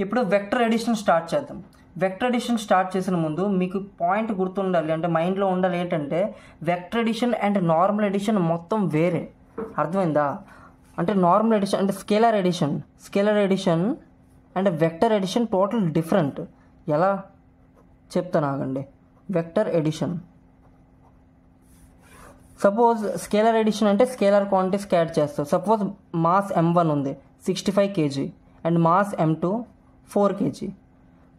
ఇప్పుడు vector addition start చేద్దాం. Vector addition start చేసిన ముందు మీకు పాయింట్ గుర్తుండాలి, అంటే మైండ్లో ఉండాలి ఏంటంటే vector addition and normal addition మొత్తం వేరే. అర్థమైందా? అంటే నార్మల్ ఎడిషన్ అంటే scalar addition and vector addition total different. ఎలా చెప్తాను ఆగండి. Vector addition, suppose scalar addition అంటే స్కేలర్ క్వాంటిటీస్ యాడ్ చేస్తావు. సపోజ్ మాస్ M1 ఉంది 65 kg and mass M2 4 kg.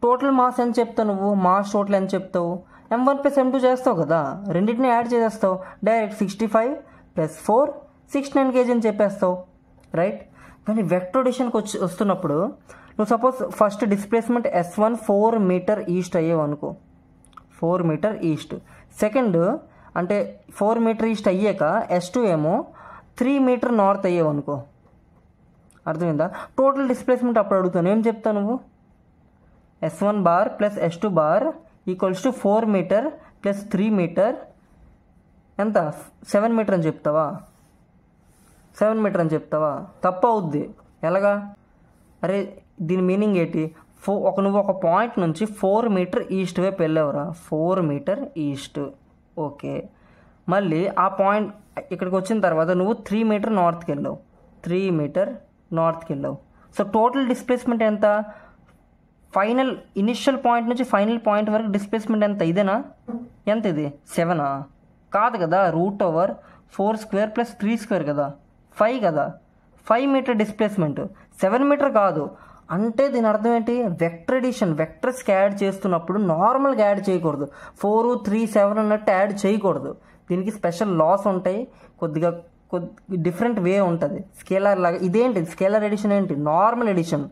Total mass ఎంత చెప్తావు నువ్వు? మాస్ టోటల్ ఎంత చెప్తావు? M1 + M2 చేస్తావు కదా, రెండింటిని యాడ్ చేసేస్తావు. డైరెక్ట్ 65 + 4 69 kg అని చెప్పేస్తావు, రైట్? కానీ వెక్టర్ ఎడిషన్కి వస్తున్నప్పుడు నువ్వు suppose first displacement S1 4 metre east అయ్యేవు అనుకో, 4 మీటర్ ఈస్ట్. సెకండ్ అంటే 4 మీటర్ ఈస్ట్ అయ్యాక S2 ఏమో 3 మీటర్ నార్త్ అయ్యేవు అనుకో. అర్థమైందా? టోటల్ డిస్ప్లేస్మెంట్ అప్పుడు అడుగుతాను, ఏం చెప్తావు నువ్వు? S1 bar plus S2 bar equals to 4 metre plus 3 metre ఎంత? 7 మీటర్ అని చెప్తావా? 7 మీటర్ అని చెప్తావా? తప్పు అవుద్ది. ఎలాగా? అరే దీని మీనింగ్ ఏంటి? నువ్వు ఒక పాయింట్ నుంచి 4 మీటర్ ఈస్ట్ వైపు వెళ్ళావురా, 4 మీటర్ ఈస్ట్, ఓకే. మళ్ళీ ఆ పాయింట్ ఇక్కడికి వచ్చిన తర్వాత నువ్వు 3 మీటర్ నార్త్కి వెళ్ళావు, 3 మీటర్ నార్త్కి వెళ్ళావు. సో టోటల్ డిస్ప్లేస్మెంట్ ఎంత? ఫైనల్ ఇనిషియల్ పాయింట్ నుంచి ఫైనల్ పాయింట్ వరకు డిస్ప్లేస్మెంట్ ఎంత? ఇదేనా? ఎంత ఇది? 7ఆ? కాదు కదా, √4² + 3² కదా, 5 కదా. 5 మీటర్ డిస్ప్లేస్మెంట్, 7 మీటర్ కాదు. అంటే దీని అర్థం ఏంటి? వెక్టర్ ఎడిషన్ వెక్టర్స్ యాడ్ చేస్తున్నప్పుడు నార్మల్గా యాడ్ చేయకూడదు, 4, 3, 7 అన్నట్టు యాడ్ చేయకూడదు. దీనికి స్పెషల్ లాస్ ఉంటాయి, కొద్దిగా డిఫరెంట్ వే ఉంటుంది. స్కేలర్ లాగా ఇదేంటి? స్కేలర్ ఎడిషన్ ఏంటి? నార్మల్ ఎడిషన్,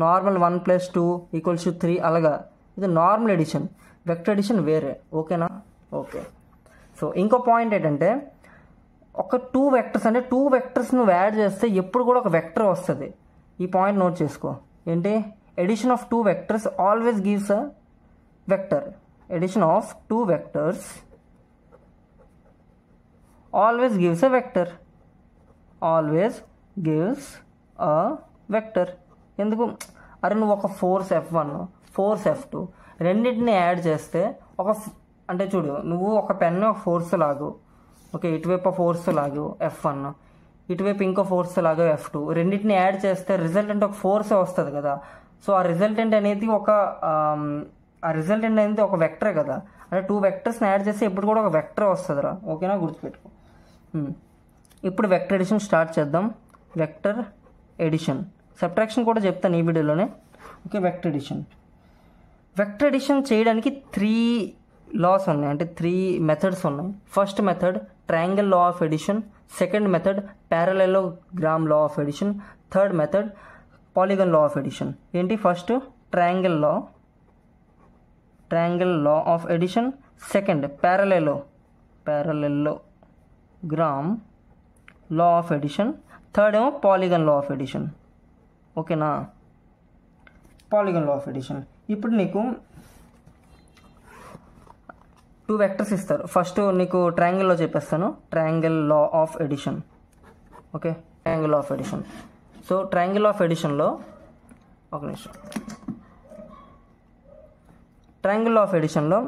నార్మల్ 1 + 2 = 3 అలాగా. ఇది నార్మల్ ఎడిషన్, వెక్టర్ ఎడిషన్ వేరే, ఓకేనా? ఓకే. సో ఇంకో పాయింట్ ఏంటంటే ఒక 2 వెక్టర్స్ అంటే 2 వెక్టర్స్ నువ్వు యాడ్ చేస్తే ఎప్పుడు కూడా ఒక వెక్టర్ వస్తుంది. ఈ పాయింట్ నోట్ చేసుకో. ఏంటి? Addition of 2 vectors always gives a vector. Addition of 2 vectors always gives a vector. Always gives a vector. ఎందుకు? అరే నువ్వు ఒక ఫోర్స్ F1 ఫోర్స్ F2 రెండింటిని యాడ్ చేస్తే అంటే చూడు, నువ్వు ఒక పెన్ ఒక ఫోర్స్ లాగు, ఓకే, ఇటువైపు ఫోర్స్ లాగు F1, ఇటువైపు ఇంకో ఫోర్స్ లాగా F2, రెండింటిని యాడ్ చేస్తే రిజల్టెంట్ ఒక ఫోర్సే వస్తుంది కదా. సో ఆ రిజల్టెంట్ అనేది ఒక వెక్టరే కదా. అంటే 2 వెక్టర్స్ని యాడ్ చేస్తే ఎప్పుడు కూడా ఒక వెక్టర్ వస్తుందిరా, ఓకేనా? గుర్తుపెట్టుకో. ఇప్పుడు వెక్టర్ ఎడిషన్ స్టార్ట్ చేద్దాం. వెక్టర్ ఎడిషన్, సబ్ట్రాక్షన్ కూడా చెప్తాను ఈ వీడియోలోనే, ఓకే. వెక్టర్ ఎడిషన్ చేయడానికి 3 లాస్ ఉన్నాయి, అంటే 3 మెథడ్స్ ఉన్నాయి. First method triangle law of addition, second method parallelogram law of addition, third method polygon law of addition. ఏంటి? First triangle law of addition, second parallelogram law of addition, third ఏమో polygon law of addition, ఓకేనా? Polygon law of addition. ఇప్పుడు నీకు 2 vectors ఇస్తారు. ఫస్ట్ నీకు ట్రయాంగిల్లో చెప్పేస్తాను, triangle law of addition, okay. Triangle law of addition. So triangle law of ఎడిషన్లో ఒక నిమిషం. ట్రయాంగిల్ లా ఆఫ్ ఎడిషన్లో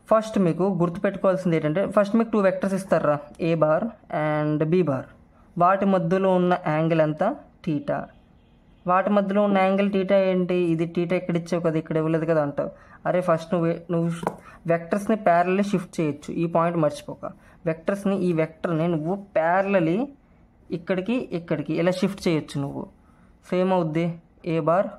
ఫస్ట్ మీకు గుర్తుపెట్టుకోవాల్సింది ఏంటంటే, ఫస్ట్ మీకు 2 వెక్టర్స్ ఇస్తారా, A bar and B bar. వాటి మధ్యలో ఉన్న యాంగిల్ ఎంత? థీటా. వాటి మధ్యలో ఉన్న యాంగిల్ థీటా ఏంటి? ఇది థీటా ఇక్కడ ఇచ్చావు కదా, ఇక్కడ ఇవ్వలేదు కదా అంటావు. అరే ఫస్ట్ నువ్వు వెక్టర్స్ని ప్యారలీ షిఫ్ట్ చేయొచ్చు, ఈ పాయింట్ మర్చిపోక. ఈ వెక్టర్ని నువ్వు ప్యారలీ ఇక్కడికి ఇలా షిఫ్ట్ చేయొచ్చు నువ్వు. సేమ్ అవుద్ది, A bar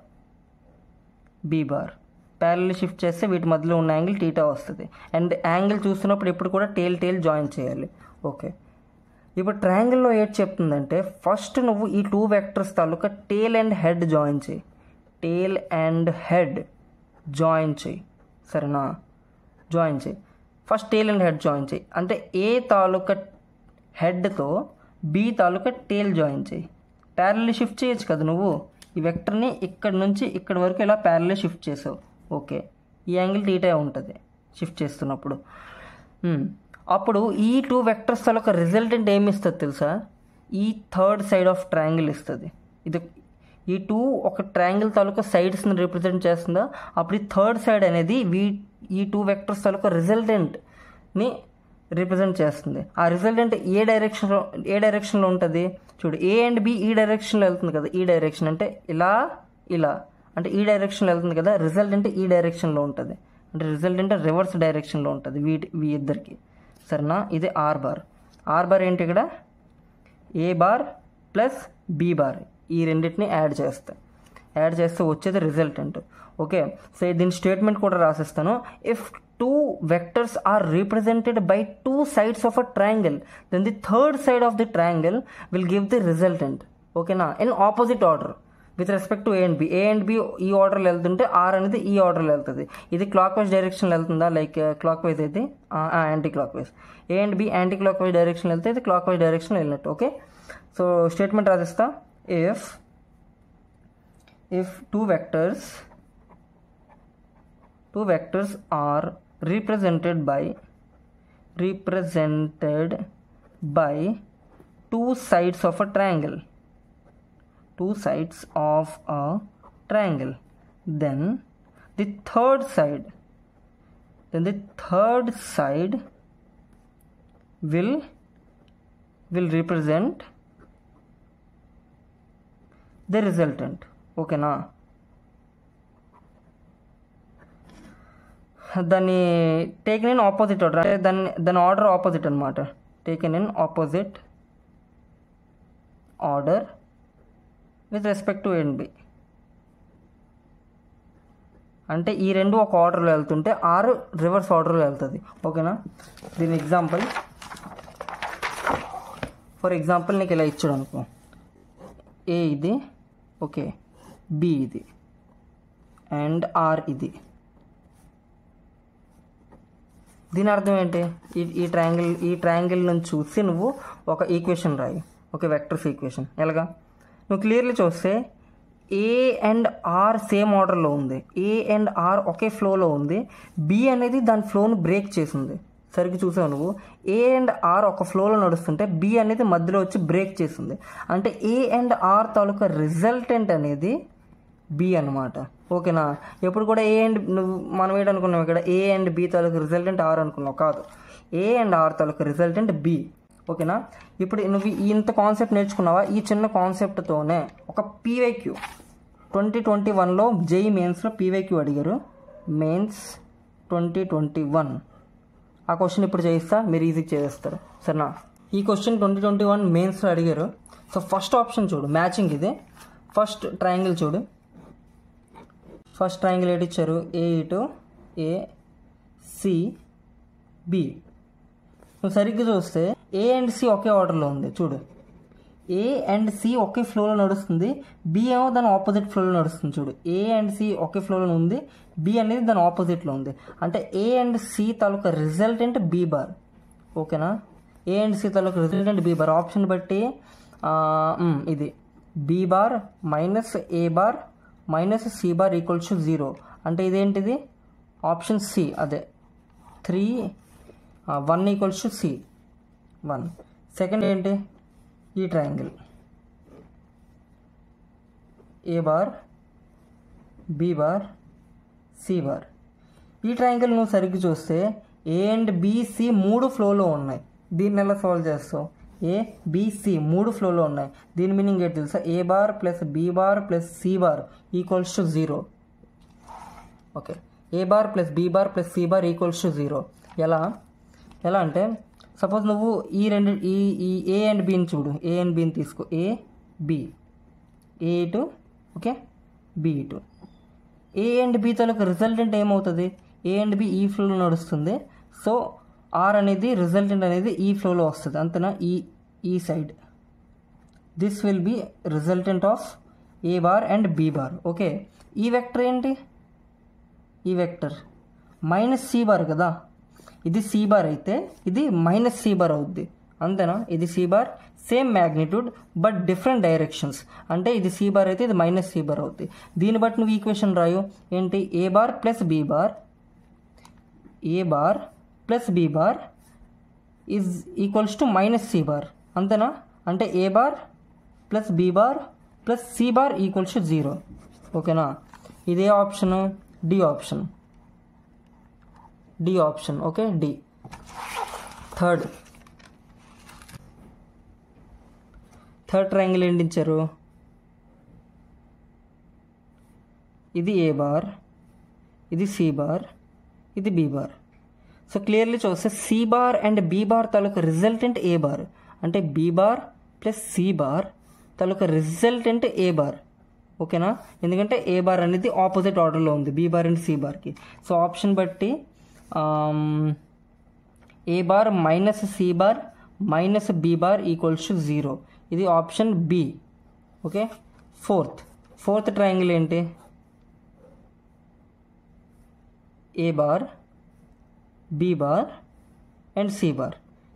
B bar ప్యారలీ shift చేస్తే వీటి మధ్యలో ఉన్న యాంగిల్ థీటా వస్తుంది. అండ్ యాంగిల్ చూస్తున్నప్పుడు ఎప్పుడు కూడా టేల్ జాయిన్ చేయాలి, ఓకే. ఇప్పుడు ట్రయాంగిల్లో ఏంటి చెప్తుందంటే, ఫస్ట్ నువ్వు ఈ 2 వెక్టర్స్ తాలూకా టేల్ అండ్ హెడ్ జాయిన్ చేయి, సరేనా? జాయిన్ చేయి. First tail and head join చేయి. అంటే A తాలూకా హెడ్తో B తాలూకా టేల్ జాయిన్ చేయి. ప్యారలీ షిఫ్ట్ చేయొచ్చు కదా నువ్వు. ఈ వెక్టర్ని ఇక్కడి నుంచి ఇక్కడి వరకు ఇలా ప్యారలీ షిఫ్ట్ చేసావు, ఓకే. ఈ యాంగిల్ థీటా ఉంటుంది షిఫ్ట్ చేస్తున్నప్పుడు. అప్పుడు ఈ 2 వెక్టర్స్ తాలూకా రిజల్టెంట్ ఏమి ఇస్తుంది తెలుసా? ఈ థర్డ్ సైడ్ ఆఫ్ ట్రయాంగిల్ ఇస్తుంది. ఈ 2 ఒక ట్రయాంగిల్ తాలూకా సైడ్స్ని రిప్రజెంట్ చేస్తుందా, అప్పుడు ఈ థర్డ్ సైడ్ అనేది ఈ 2 వెక్టర్స్ తాలూకా రిజల్టెంట్ని రిప్రజెంట్ చేస్తుంది. ఆ రిజల్టెంట్ ఏ డైరెక్షన్లో ఉంటుంది చూడు. ఏ అండ్ బి ఈ డైరెక్షన్లో వెళ్తుంది కదా, ఈ డైరెక్షన్ అంటే ఇలా అంటే ఈ డైరెక్షన్లో వెళ్తుంది కదా, రిజల్టెంట్ ఈ డైరెక్షన్లో ఉంటుంది. అంటే రిజల్టెంట్ రివర్స్ డైరెక్షన్లో ఉంటుంది వీ ఇద్దరికి. సరేనా, ఇది ఆర్ బార్ ఏంటి ఇక్కడ A bar plus B bar, ఈ రెండింటిని యాడ్ చేస్తే వచ్చేది రిజల్టెంట్. ఓకే, సో దీని స్టేట్మెంట్ కూడా రాసిస్తాను. If 2 vectors are represented by 2 sides of a triangle, then the third side of the triangle will give the resultant. ఓకేనా, in opposite order with respect to A and B ఈ ఆర్డర్లో వెళ్తుంటే are అనేది ఈ ఆర్డర్లో వెళ్తుంది. ఇది క్లాక్ వైజ్ డైరెక్షన్లో వెళ్తుందా, లైక్ క్లాక్ వైజ్ అయితే anticlockwise. A and B anti clock wise డైరెక్షన్లో వెళ్తే ఇది క్లాక్ వైజ్ డైరెక్షన్లో వెళ్ళినట్టు. ఓకే, సో స్టేట్మెంట్ రాసిస్తా. if two vectors are represented by 2 sides of a triangle, then the third side will represent the resultant. ఓకేనా, దాన్ని taken in opposite order, అంటే దాని ఆర్డర్ ఆపోజిట్ అనమాట. Taken in opposite order with respect to A and B. అంటే ఈ రెండు ఒక ఆర్డర్లో వెళ్తుంటే ఆర్ రివర్స్ ఆర్డర్లో వెళ్తుంది. ఓకేనా, దీని ఫర్ ఎగ్జాంపుల్ నీకు ఇలా ఇచ్చాడు అనుకో, ఏ ఇది, ఓకే, బి ఇది అండ్ ఆర్ ఇది. దీని అర్థం ఏంటి, ఈ ట్రయాంగిల్ నుంచి చూసి నువ్వు ఒక ఈక్వేషన్ రాయి, ఒక వెక్టర్స్ ఈక్వేషన్. ఎలాగా నువ్వు క్లియర్లీ చూస్తే ఏ అండ్ ఆర్ సేమ్ ఆర్డర్లో ఉంది, ఏ అండ్ ఆర్ ఒకే ఫ్లోలో ఉంది, బి అనేది దాని ఫ్లోని బ్రేక్ చేసింది. సరిగ్గా చూసావు నువ్వు, ఏ అండ్ ఆర్ ఒక ఫ్లోలో నడుస్తుంటే బి అనేది మధ్యలో వచ్చి బ్రేక్ చేసింది. అంటే ఏ అండ్ ఆర్ తాలూకా రిజల్టెంట్ అనేది బి అనమాట. ఓకేనా, ఎప్పుడు కూడా మనం ఏంటనుకున్నాం ఇక్కడ, ఏ అండ్ బి తాలూకా రిజల్టెంట్ ఆర్ అనుకున్నావు, కాదు, ఏ అండ్ ఆర్ తాలూకా రిజల్టెంట్ బి. ఓకేనా, ఇప్పుడు నువ్వు ఇంత కాన్సెప్ట్ నేర్చుకున్నావా, ఈ చిన్న కాన్సెప్ట్తోనే ఒక పీవైక్యూ 2021లో జేఈ మెయిన్స్లో పీవైక్యూ అడిగారు, మెయిన్స్ 2021. ఆ క్వశ్చన్ ఇప్పుడు చేయిస్తా, మీరు ఈజీగా చేస్తారు. సరేనా, ఈ క్వశ్చన్ 2021 మెయిన్స్లో అడిగారు. సో ఫస్ట్ ఆప్షన్ చూడు, మ్యాచింగ్ ఇది. ఫస్ట్ ట్రయాంగిల్ చూడు, ఫస్ట్ ట్రయాంగిల్ ఏంటి ఇచ్చారు, ఏ ఇటు ఏ సి బి. నువ్వు సరిగ్గా చూస్తే ఏ అండ్ సి ఒకే ఆర్డర్లో ఉంది చూడు, ఏ అండ్ సి ఒకే ఫ్లోలో నడుస్తుంది, బి ఏమో దాని ఆపోజిట్ ఫ్లోలో నడుస్తుంది చూడు. ఏ అండ్ సి ఒకే ఫ్లోలో ఉంది, బి అనేది దాని ఆపోజిట్లో ఉంది. అంటే ఏ అండ్ సి తాలూకా రిజల్టెంట్ బి బార్. ఓకేనా, ఏ అండ్ సి తాలూకా రిజల్టెంట్ బి బార్. ఆప్షన్ బట్టి ఇది B bar minus A bar minus C bar equals to 0. అంటే ఇదేంటిది ఆప్షన్ సి, అదే 3 1 ఈక్వల్స్ టు సి 1. సెకండ్ ఏంటి, ఈ triangle A bar B bar C bar. ఈ ట్రయాంగిల్ నువ్వు సరిగ్గా చూస్తే ఏ అండ్ బిసి 3 ఫ్లోలో ఉన్నాయి. దీన్ని ఎలా సాల్వ్ చేస్తావు, ఏ బిసి 3 ఫ్లోలో ఉన్నాయి. దీని మీనింగ్ ఏంటి తెలుసా, A bar plus B bar plus C bar equals to 0. Okay, A bar plus B bar plus C bar equals to 0. ఎలా అంటే సపోజ్ నువ్వు ఈ ఏ అండ్ బిని చూడు, ఏ అండ్ బిని తీసుకో, ఏ బి, ఏ ఇటు ఓకే, బి ఇటు. ఏ అండ్ బి తాలూకు resultant ఏమవుతుంది, ఏ అండ్ బి ఈ ఫ్లోలో నడుస్తుంది. సో ఆర్ అనేది రిజల్టెంట్ అనేది ఈ ఫ్లోలో వస్తుంది, అంతేనా. ఈ side this will be resultant of A bar and B bar. Okay, ఈ వెక్టర్ ఏంటి, ఈ వెక్టర్ మైనస్ సి బార్ కదా, ఇది సి బార్ అయితే ఇది మైనస్ సి బార్ అవుద్ది, అంతేనా. ఇది C bar same magnitude but different directions. అంటే ఇది సి బార్ అయితే ఇది మైనస్ సి బార్ అవుద్ది. దీన్ని బట్టి నువ్వు ఈక్వేషన్ రాయు ఏంటి, A bar plus B bar, A bar plus B bar is equals to minus C bar, అంతేనా. అంటే A bar plus B bar plus C bar equals to 0. ఓకేనా, ఇదే option, D option, okay. D. Third triangle ఏంటి ఇచ్చారు? ఇది A bar, ఇది C bar, ఇది B bar. So clearly చూస్తే C bar and B bar తాలూకా రిజల్టెంట్ ఏ బార్, అంటే B bar plus C bar తాలూకా రిజల్టెంట్ ఏ బార్. ఓకేనా, ఎందుకంటే ఏ బార్ అనేది ఆపోజిట్ ఆర్డర్లో ఉంది బి బార్ అండ్ సి బార్కి. సో ఆప్షన్ బట్టి A bar minus C bar minus B bar equals to 0. ఇది option B. Okay. Fourth triangle ఏంటి? A bar, B bar and C bar.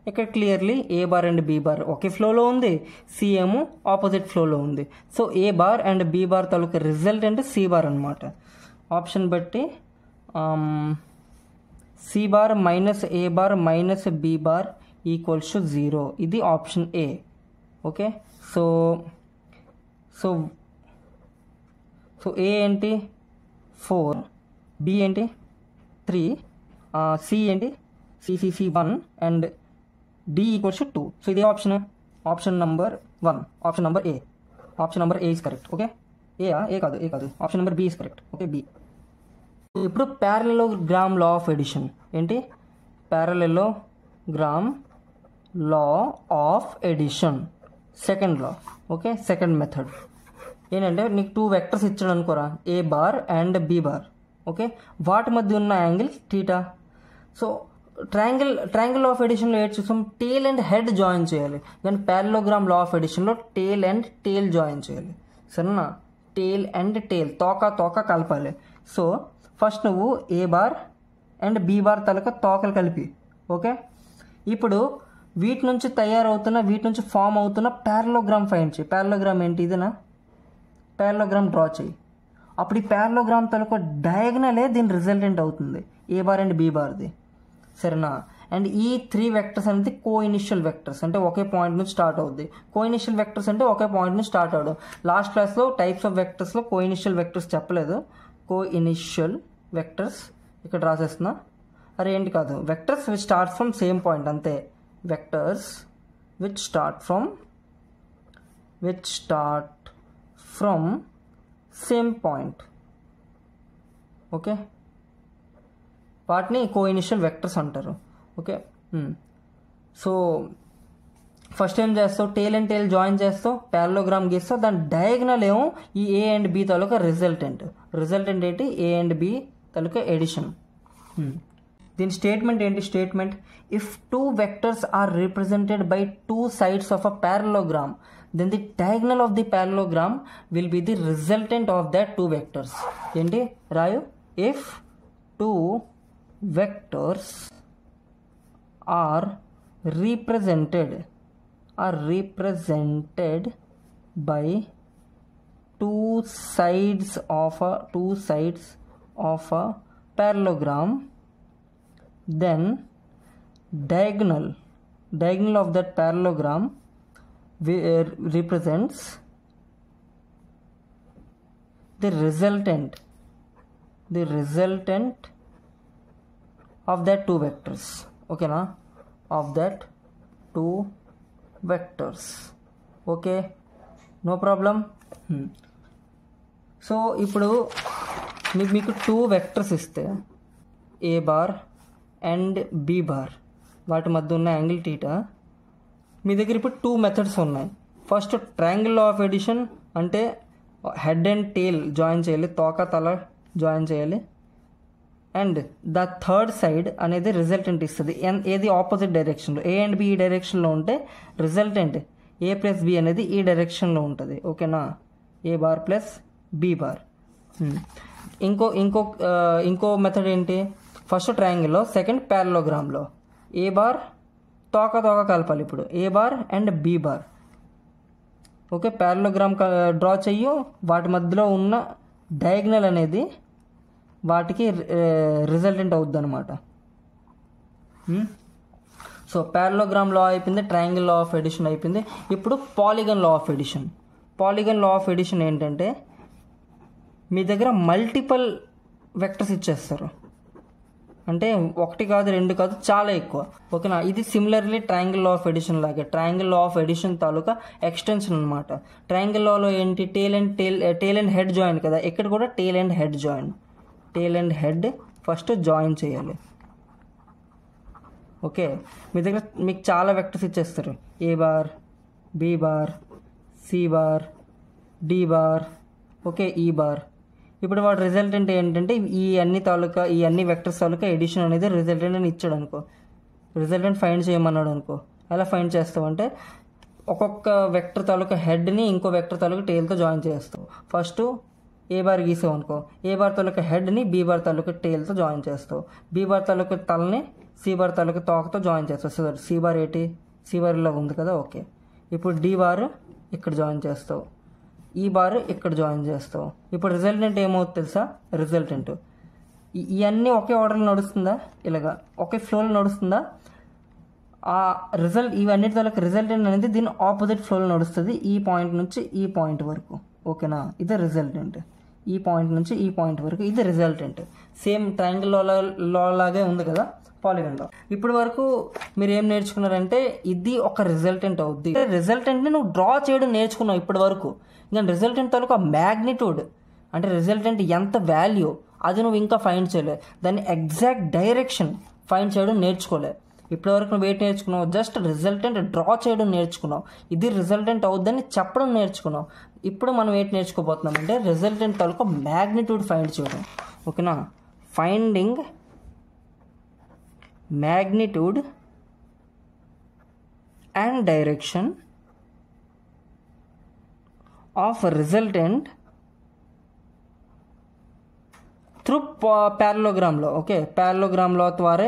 ఇక్కడ clearly A bar and B bar ఒకే ఫ్లోలో ఉంది, C ఏమో opposite ఫ్లోలో ఉంది. So A bar and B bar తాలూకా రిజల్టెంట్ సి బార్ అనమాట. ఆప్షన్ బట్టి C bar minus A bar minus B bar equals to 0. ఇది option A. Okay. So A ఏంటి 4, బి ఏంటి 3, సి ఏంటి C 1 and D equals to 2. So ఇదే option number 1, option number A. Option number A is correct. Okay. A కాదు option number B is correct. Okay, B. ఇప్పుడు parallelogram law of addition ఏంటి? Parallelogram law of addition second law. Okay, second method ఏంటంటే నీకు 2 vectors ఇచ్చాడు అనుకోరా, A bar and B bar. Okay, వాటి మధ్య ఉన్న angle theta. So triangle of ఎడిషన్లో ఏం చూసాం? టేల్ అండ్ హెడ్ జాయిన్ చేయాలి. కానీ ప్యారలోగ్రామ్ లా ఆఫ్ ఎడిషన్లో టేల్ అండ్ టేల్ జాయిన్ చేయాలి. సరేనా, టేల్ అండ్ టేల్, తోక కలపాలి. సో ఫస్ట్ నువ్వు ఏ బార్ అండ్ బి బార్ తలక తోకలు కలిపి. ఓకే, ఇప్పుడు వీటి నుంచి ఫామ్ అవుతున్న ప్యారలోగ్రామ్ ఫైండ్ చేయి. ప్యారలోగ్రామ్ ఏంటి? ఇదేనా? ప్యారలోగ్రామ్ డ్రా చేయి. అప్పుడు ఈ ప్యారలోగ్రామ్ తలక డయాగ్నలే దీని రిజల్టెంట్ అవుతుంది, ఏ బార్ అండ్ బి బార్ది. సరేనా, అండ్ ఈ 3 వెక్టర్స్ అనేది కోఇనిషియల్ వెక్టర్స్, అంటే ఒకే పాయింట్ నుంచి స్టార్ట్ అవుద్ది. కోఇనిషియల్ వెక్టర్స్ అంటే ఒకే పాయింట్ నుంచి స్టార్ట్ అవడం. లాస్ట్ క్లాస్లో టైప్స్ ఆఫ్ వెక్టర్స్లో కోఇనిషియల్ వెక్టర్స్ చెప్పలేదు. కోఇనిషియల్ వెక్టర్స్ ఇక్కడ రాసేస్తున్నా. అరే ఏంటి కాదు, vectors which start from same point, అంతే. Vectors which start from same point. Okay, వాటిని కోఇనిషియల్ వెక్టర్స్ అంటారు. ఓకే. సో ఫస్ట్ ఏం చేస్తావు? టేల్ అండ్ టేల్ జాయిన్ చేస్తావు, ప్యారలోగ్రామ్ గీస్తావు, దాని డయాగ్నల్ ఏమో ఈ ఏ అండ్ బి తాలూకా రిజల్టెంట్ ఏంటి? ఏ అండ్ బి తాలూకా ఎడిషన్. దీని స్టేట్మెంట్ ఏంటి? Statement if 2 vectors are represented by 2 sides of a parallelogram, then the diagonal of the parallelogram will be the resultant of that 2 vectors. ఏంటి రాయు? if 2 vectors are represented by 2 sides of a parallelogram, then diagonal of that parallelogram represents the resultant of that 2 vectors. Okay na, of that 2 vectors. Okay, no problem. So ఇప్పుడు మీకు 2 vectors ఇస్తే ఏ bar and B bar వాటి మధ్య ఉన్న angle theta. మీ దగ్గర ఇప్పుడు 2 methods ఉన్నాయి. First triangle law of edition అంటే హెడ్ అండ్ టేల్ జాయిన్ చేయాలి, తోక తల జాయిన్ చేయాలి. అండ్ ద థర్డ్ సైడ్ అనేది రిజల్టెంట్ ఇస్తుంది. ఏది? ఆపోజిట్ డైరెక్షన్లో. ఏ అండ్ బి ఈ డైరెక్షన్లో ఉంటే రిజల్టెంట్ ఏ ప్లస్ బి అనేది ఈ డైరెక్షన్లో ఉంటుంది. ఓకేనా, A bar plus B bar. ఇంకో మెథడ్ ఏంటి? ఫస్ట్ ట్రయాంగిల్లో, సెకండ్ ప్యారలోగ్రామ్లో ఏ బార్ తోక కలపాలి. ఇప్పుడు A bar and B bar. Okay, parallelogram draw చెయ్యు, వాటి మధ్యలో ఉన్న డయాగ్నల్ అనేది వాటికి రిజల్టెంట్ అవుద్ది అనమాట. సో ప్యారలోగ్రామ్ లా అయిపోయింది, ట్రయాంగిల్ లా ఆఫ్ ఎడిషన్ అయిపోయింది. ఇప్పుడు polygon law of edition. Polygon law of edition ఏంటంటే మీ దగ్గర మల్టిపల్ వెక్టర్స్ ఇచ్చేస్తారు, అంటే ఒకటి కాదు రెండు కాదు చాలా ఎక్కువ. ఓకేనా, ఇది similarly triangle law of addition లాగే. ట్రయాంగిల్ లా ఆఫ్ ఎడిషన్ తాలూకా ఎక్స్టెన్షన్ అనమాట. ట్రయాంగిల్ లాలో ఏంటి, టేల్ అండ్ హెడ్ జాయిన్ కదా, ఇక్కడ కూడా tail and head join. Tail and head first join చేయాలి. ఓకే, మీ దగ్గర మీకు చాలా వెక్టర్స్ ఇచ్చేస్తారు, A bar, B bar, C bar, D bar, okay, E bar. ఇప్పుడు వాడు రిజల్టెంట్ ఏంటంటే ఈ అన్ని వెక్టర్స్ తాలూకా ఎడిషన్ అనేది రిజల్టెంట్ అని ఇచ్చాడు అనుకో, రిజల్టెంట్ ఫైండ్ చేయమన్నాడు అనుకో, ఎలా ఫైండ్ చేస్తావు ఒక్కొక్క వెక్టర్ తాలూకా హెడ్ని ఇంకో వెక్టర్ తాలూకా టేల్తో జాయిన్ చేస్తావు. ఫస్ట్ ఏ బార్ గీసావు అనుకో, A bar taluka హెడ్ని B bar taluka టేల్తో join చేస్తావు, బి బార్ తాలూకా తలని సి బార్ తాలూకా తోకతో జాయిన్ చేస్తావు. సో సి బార్ ఏంటి, సి బార్ ఇలా ఉంది కదా, ఓకే. ఇప్పుడు డి బార్ ఇక్కడ జాయిన్ చేస్తావు, ఈ బార్ ఇక్కడ జాయిన్ చేస్తావు. ఇప్పుడు రిజల్టెంట్ ఏమవుతుంది తెలుసా, రిజల్టెంట్ ఇవన్నీ ఒకే ఆర్డర్లో నడుస్తుందా, ఇలాగా ఒకే ఫ్లోలో నడుస్తుందా, ఆ ఇవన్నిటి తాలూకా రిజల్టెంట్ అనేది దీని ఆపోజిట్ ఫ్లోలో నడుస్తుంది, ఈ పాయింట్ నుంచి ఈ పాయింట్ వరకు. ఓకేనా, ఇది రిజల్టెంట్. ఈ పాయింట్ నుంచి ఈ పాయింట్ వరకు ఇది రిజల్టెంట్. సేమ్ ట్రయాంగిల్ లా లాగే ఉంది కదా పాలిగన్ లా. ఇప్పటి వరకు మీరు ఏం నేర్చుకున్నారంటే ఇది ఒక రిజల్టెంట్ అవుద్ది. రిజల్టెంట్ని నువ్వు డ్రా చేయడం నేర్చుకున్నావు ఇప్పటి వరకు. ఇంకా రిజల్టెంట్ తాలూకా మ్యాగ్నిట్యూడ్ అంటే రిజల్టెంట్ ఎంత వాల్యూ అది నువ్వు ఇంకా ఫైండ్ చేయలేదు. దాన్ని ఎగ్జాక్ట్ డైరెక్షన్ ఫైండ్ చేయడం నేర్చుకోలేదు. ఇప్పటివరకు నువ్వు ఏంటి నేర్చుకున్నావు, జస్ట్ రిజల్టెంట్ డ్రా చేయడం నేర్చుకున్నావు, ఇది రిజల్టెంట్ అవుద్దని చెప్పడం నేర్చుకున్నావు. ఇప్పుడు మనం ఏంటి నేర్చుకోబోతున్నాం అంటే రిజల్టెంట్ తాలూకా మ్యాగ్నిట్యూడ్ ఫైండ్ చేయడం. ఓకేనా, finding magnitude and direction of resultant through parallelogram law. Okay, parallelogram law ద్వారా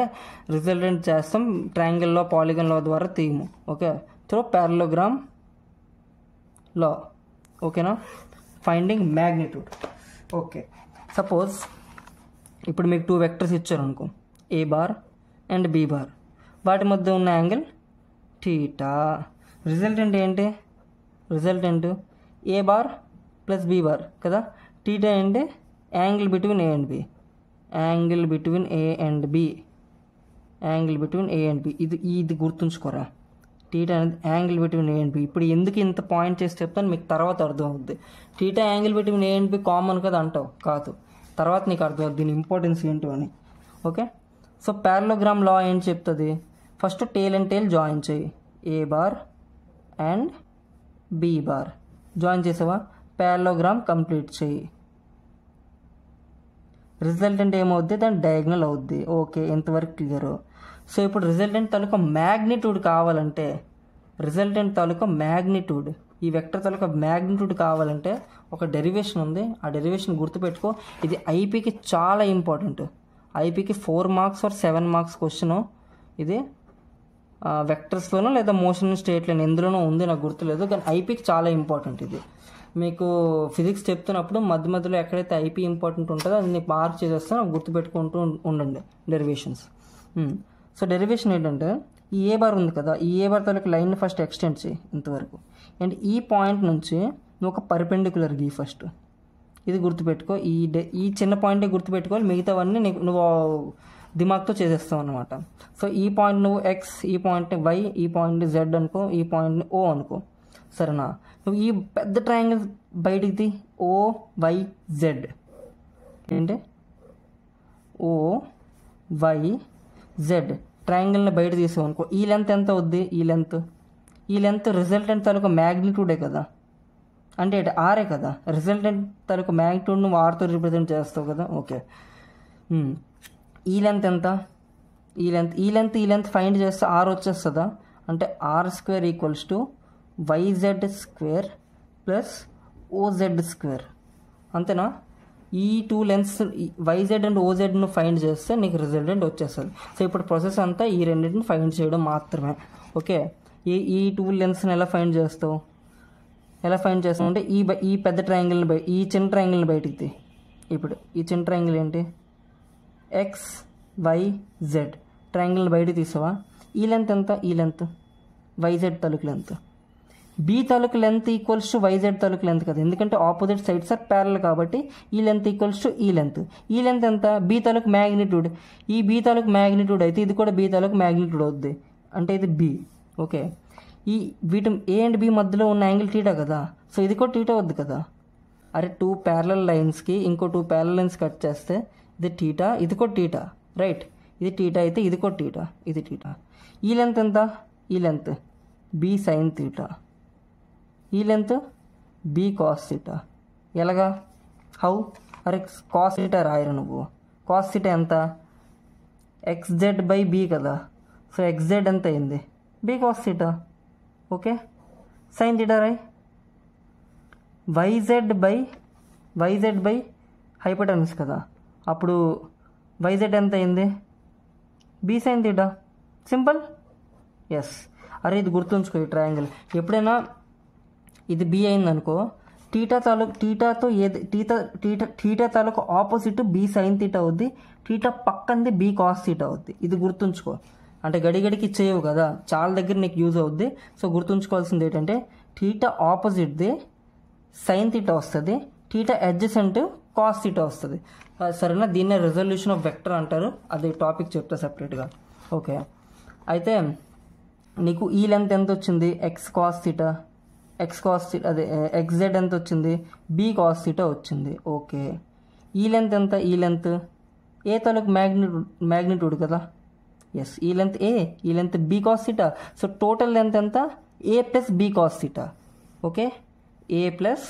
రిజల్టెంట్ చేస్తాం, ట్రయాంగిల్ లా పాలిగన్ లా ద్వారా తీయము. Okay, through parallelogram law. ఓకేనా, ఫైండింగ్ మ్యాగ్నిట్యూడ్. ఓకే, సపోజ్ ఇప్పుడు మీకు 2 వెక్టర్స్ ఇచ్చారు అనుకో, A bar and B bar, వాటి మధ్య ఉన్న యాంగిల్ థీటా. రిజల్టెంట్ ఏంటి, resultant A bar plus B bar కదా, థీటా ఏంటి, angle between A and B, angle between A and B, angle between A and B. ఇది గుర్తుంచుకోరా, థీటా అనేది angle between A and B. ఇప్పుడు ఎందుకు ఇంత point చేసి చెప్తాను మీకు తర్వాత అర్థం అవుద్ది. Theta angle between A and B common కదా అంటావు, కాదు, తర్వాత నీకు అర్థం అవుతుంది దీని ఇంపార్టెన్స్ ఏంటో అని. ఓకే, సో ప్యారలోగ్రామ్ లా ఏం చెప్తుంది, first tail and tail join చేయి, A bar and B bar join చేసావా, ప్యారలోగ్రామ్ కంప్లీట్ చేయి. రిజల్టెంట్ ఏమవుద్ది, దాని డయాగ్నల్ అవుద్ది. ఓకే, ఎంతవరకు క్లియర్. సో ఇప్పుడు రిజల్టెంట్ తాలూకా మ్యాగ్నిట్యూడ్ కావాలంటే, రిజల్టెంట్ తాలూకా మ్యాగ్నిట్యూడ్, ఈ వెక్టర్ తాలూకా మ్యాగ్నిట్యూడ్ కావాలంటే ఒక డెరివేషన్ ఉంది, ఆ డెరివేషన్ గుర్తుపెట్టుకో. ఇది ఐపీకి చాలా ఇంపార్టెంట్. ఐపీకి 4 మార్క్స్ ఆర్ 7 మార్క్స్ క్వశ్చన్ ఇది. వెక్టర్స్లోనో లేదా మోషన్ స్టేట్లోనో ఎందులోనో ఉంది, నాకు గుర్తులేదు, కానీ ఐపీకి చాలా ఇంపార్టెంట్ ఇది. మీకు ఫిజిక్స్ చెప్తున్నప్పుడు మధ్య మధ్యలో ఎక్కడైతే ఐపీ ఇంపార్టెంట్ ఉంటుందో అది నీకు మార్క్ చేసేస్తాను, గుర్తుపెట్టుకుంటూ ఉండండి డెరివేషన్స్. సో డెరివేషన్ ఏంటంటే ఈ ఏ బార్ ఉంది కదా, ఈ ఏ బార్ తాలూకు లైన్ని ఫస్ట్ ఎక్స్టెండ్ చేయి ఇంతవరకు, అండ్ ఈ పాయింట్ నుంచి నువ్వు ఒక పర్పెండిక్యులర్ గీ ఫస్ట్. ఇది గుర్తుపెట్టుకో, ఈ చిన్న పాయింటే గుర్తుపెట్టుకోవాలి, మిగతావన్నీ నువ్వు దిమాగ్తో చేసేస్తావు అనమాట. సో ఈ పాయింట్ నువ్వు ఎక్స్, ఈ పాయింట్ని వై, ఈ పాయింట్ని జెడ్ అనుకో, ఈ పాయింట్ని ఓ అనుకో, సరేనా. నువ్వు ఈ పెద్ద ట్రయాంగిల్ బయటికి తీ, ఓ వై జెడ్ ఏంటి, ఓ వై జెడ్ ట్రయాంగిల్ని బయట తీసావు అనుకో, ఈ లెంత్ ఎంత అవుద్ది, ఈ లెంత్ రిజల్టెంట్ తాలూకా మ్యాగ్నిట్యూడే కదా, అంటే ఆరే కదా, రిజల్టెంట్ తాలూకా మ్యాగ్నిట్యూడ్ నువ్వు ఆర్తో రిప్రజెంట్ చేస్తావు కదా. ఓకే, ఈ లెంత్ ఎంత, ఈ లెంత్ ఫైండ్ చేస్తే ఆర్ వచ్చేస్తుందా, అంటే R square equals to YZ square plus OZ square, అంతేనా. ఈ 2 లెన్స్ వైజెడ్ అండ్ ఓజెడ్ను ఫైండ్ చేస్తే నీకు రిజల్టెంట్ వచ్చేస్తుంది. సో ఇప్పుడు ప్రాసెస్ అంతా ఈ రెండింటిని ఫైండ్ చేయడం మాత్రమే. ఓకే, ఈ 2 లెన్స్ని ఎలా ఫైండ్ చేస్తావు అంటే ఈ పెద్ద ట్రయాంగిల్ని ఈ చిన్న ట్రయాంగిల్ని బయటికి తీ. ఇప్పుడు ఈ చిన్న ట్రయాంగిల్ ఏంటి, ఎక్స్ వై జెడ్ ట్రయాంగిల్ని బయటికి తీసావా, ఈ లెంత్ ఎంత, ఈ లెంత్ వైజెడ్ తలుకు లెంత్, బి తాలూకు లెంత్ ఈక్వల్స్ టు వైజెడ్ తాలూకు లెంత్ కదా, ఎందుకంటే ఆపోజిట్ సైడ్స్ ఆర్ ప్యారల్ కాబట్టి ఈ లెంత్ ఈక్వల్స్ టు ఈ లెంత్. ఈ లెంత్ ఎంత? బి తాలూకు మ్యాగ్నిట్యూడ్. ఈ బి తాలూకు మ్యాగ్నిట్యూడ్ అయితే ఇది కూడా బి తాలూకు మ్యాగ్నిట్యూడ్ అవుద్ది, అంటే ఇది బి. ఓకే, ఈ వీటి ఏ అండ్ బి మధ్యలో ఉన్న యాంగిల్ టీటా కదా, సో ఇది కూడా టీటా అవుద్ది కదా. అరే 2 ప్యారలల్ లైన్స్కి ఇంకో 2 ప్యారలల్ లైన్స్ కట్ చేస్తే ఇది టీటా, ఇది కూడా టీటా, రైట్. ఇది టీటా అయితే ఇది కూడా టీటా, ఇది టీటా. ఈ లెంత్ ఎంత? ఈ లెంత్ బి సైన్ థీటా, ఈ లెంత్ బి కాస్ థీటా. ఎలాగా? హౌ? అరే కాస్ థీటా రాయరు నువ్వు. కాస్ థీటా ఎంత? ఎక్స్జెడ్ బై బి కదా, సో ఎక్స్జెడ్ ఎంత అయింది? B cos theta. Okay, sine theta రాయ్. వైజెడ్ బై హైపోటెనస్ కదా, అప్పుడు వైజెడ్ ఎంత అయింది? B sine theta. Simple. Yes. అరే ఇది గుర్తుంచుకో, ఈ ట్రయాంగిల్ ఎప్పుడైనా ఇది బి అయిందనుకో, టీటాతో ఏది టీటా తాలూకు ఆపోజిట్ బి సైన్ థీటా అవుద్ది, టీటా పక్కంది బి కాస్ థీటా అవుద్ది. ఇది గుర్తుంచుకో. అంటే గడిగడికి చేయవు కదా, చాలా దగ్గర నీకు యూజ్ అవుద్ది. సో గుర్తుంచుకోవాల్సింది ఏంటంటే టీటా ఆపోజిట్ది సైన్ థీటా వస్తుంది, టీటా అడ్జసెంట్ కాస్ థీటా వస్తుంది. సరేనా? దీన్నే రెజల్యూషన్ ఆఫ్ వెక్టర్ అంటారు, అది టాపిక్ చెప్తా సెపరేట్గా. ఓకే, అయితే నీకు ఈ లెంత్ ఎంత వచ్చింది? ఎక్స్ కాస్ థీటా, అదే ఎక్స్జెడ్ ఎంత వచ్చింది? బి కాస్ థీటా వచ్చింది. ఓకే, ఈ లెంత్ ఎంత? ఈ లెంత్ ఏ తాలూకు మ్యాగ్నిట్యూడ్ కదా. ఎస్, ఈ లెంత్ ఏ, ఈ length B cos theta. So total length ఎంత? A plus B cos theta. Okay, A plus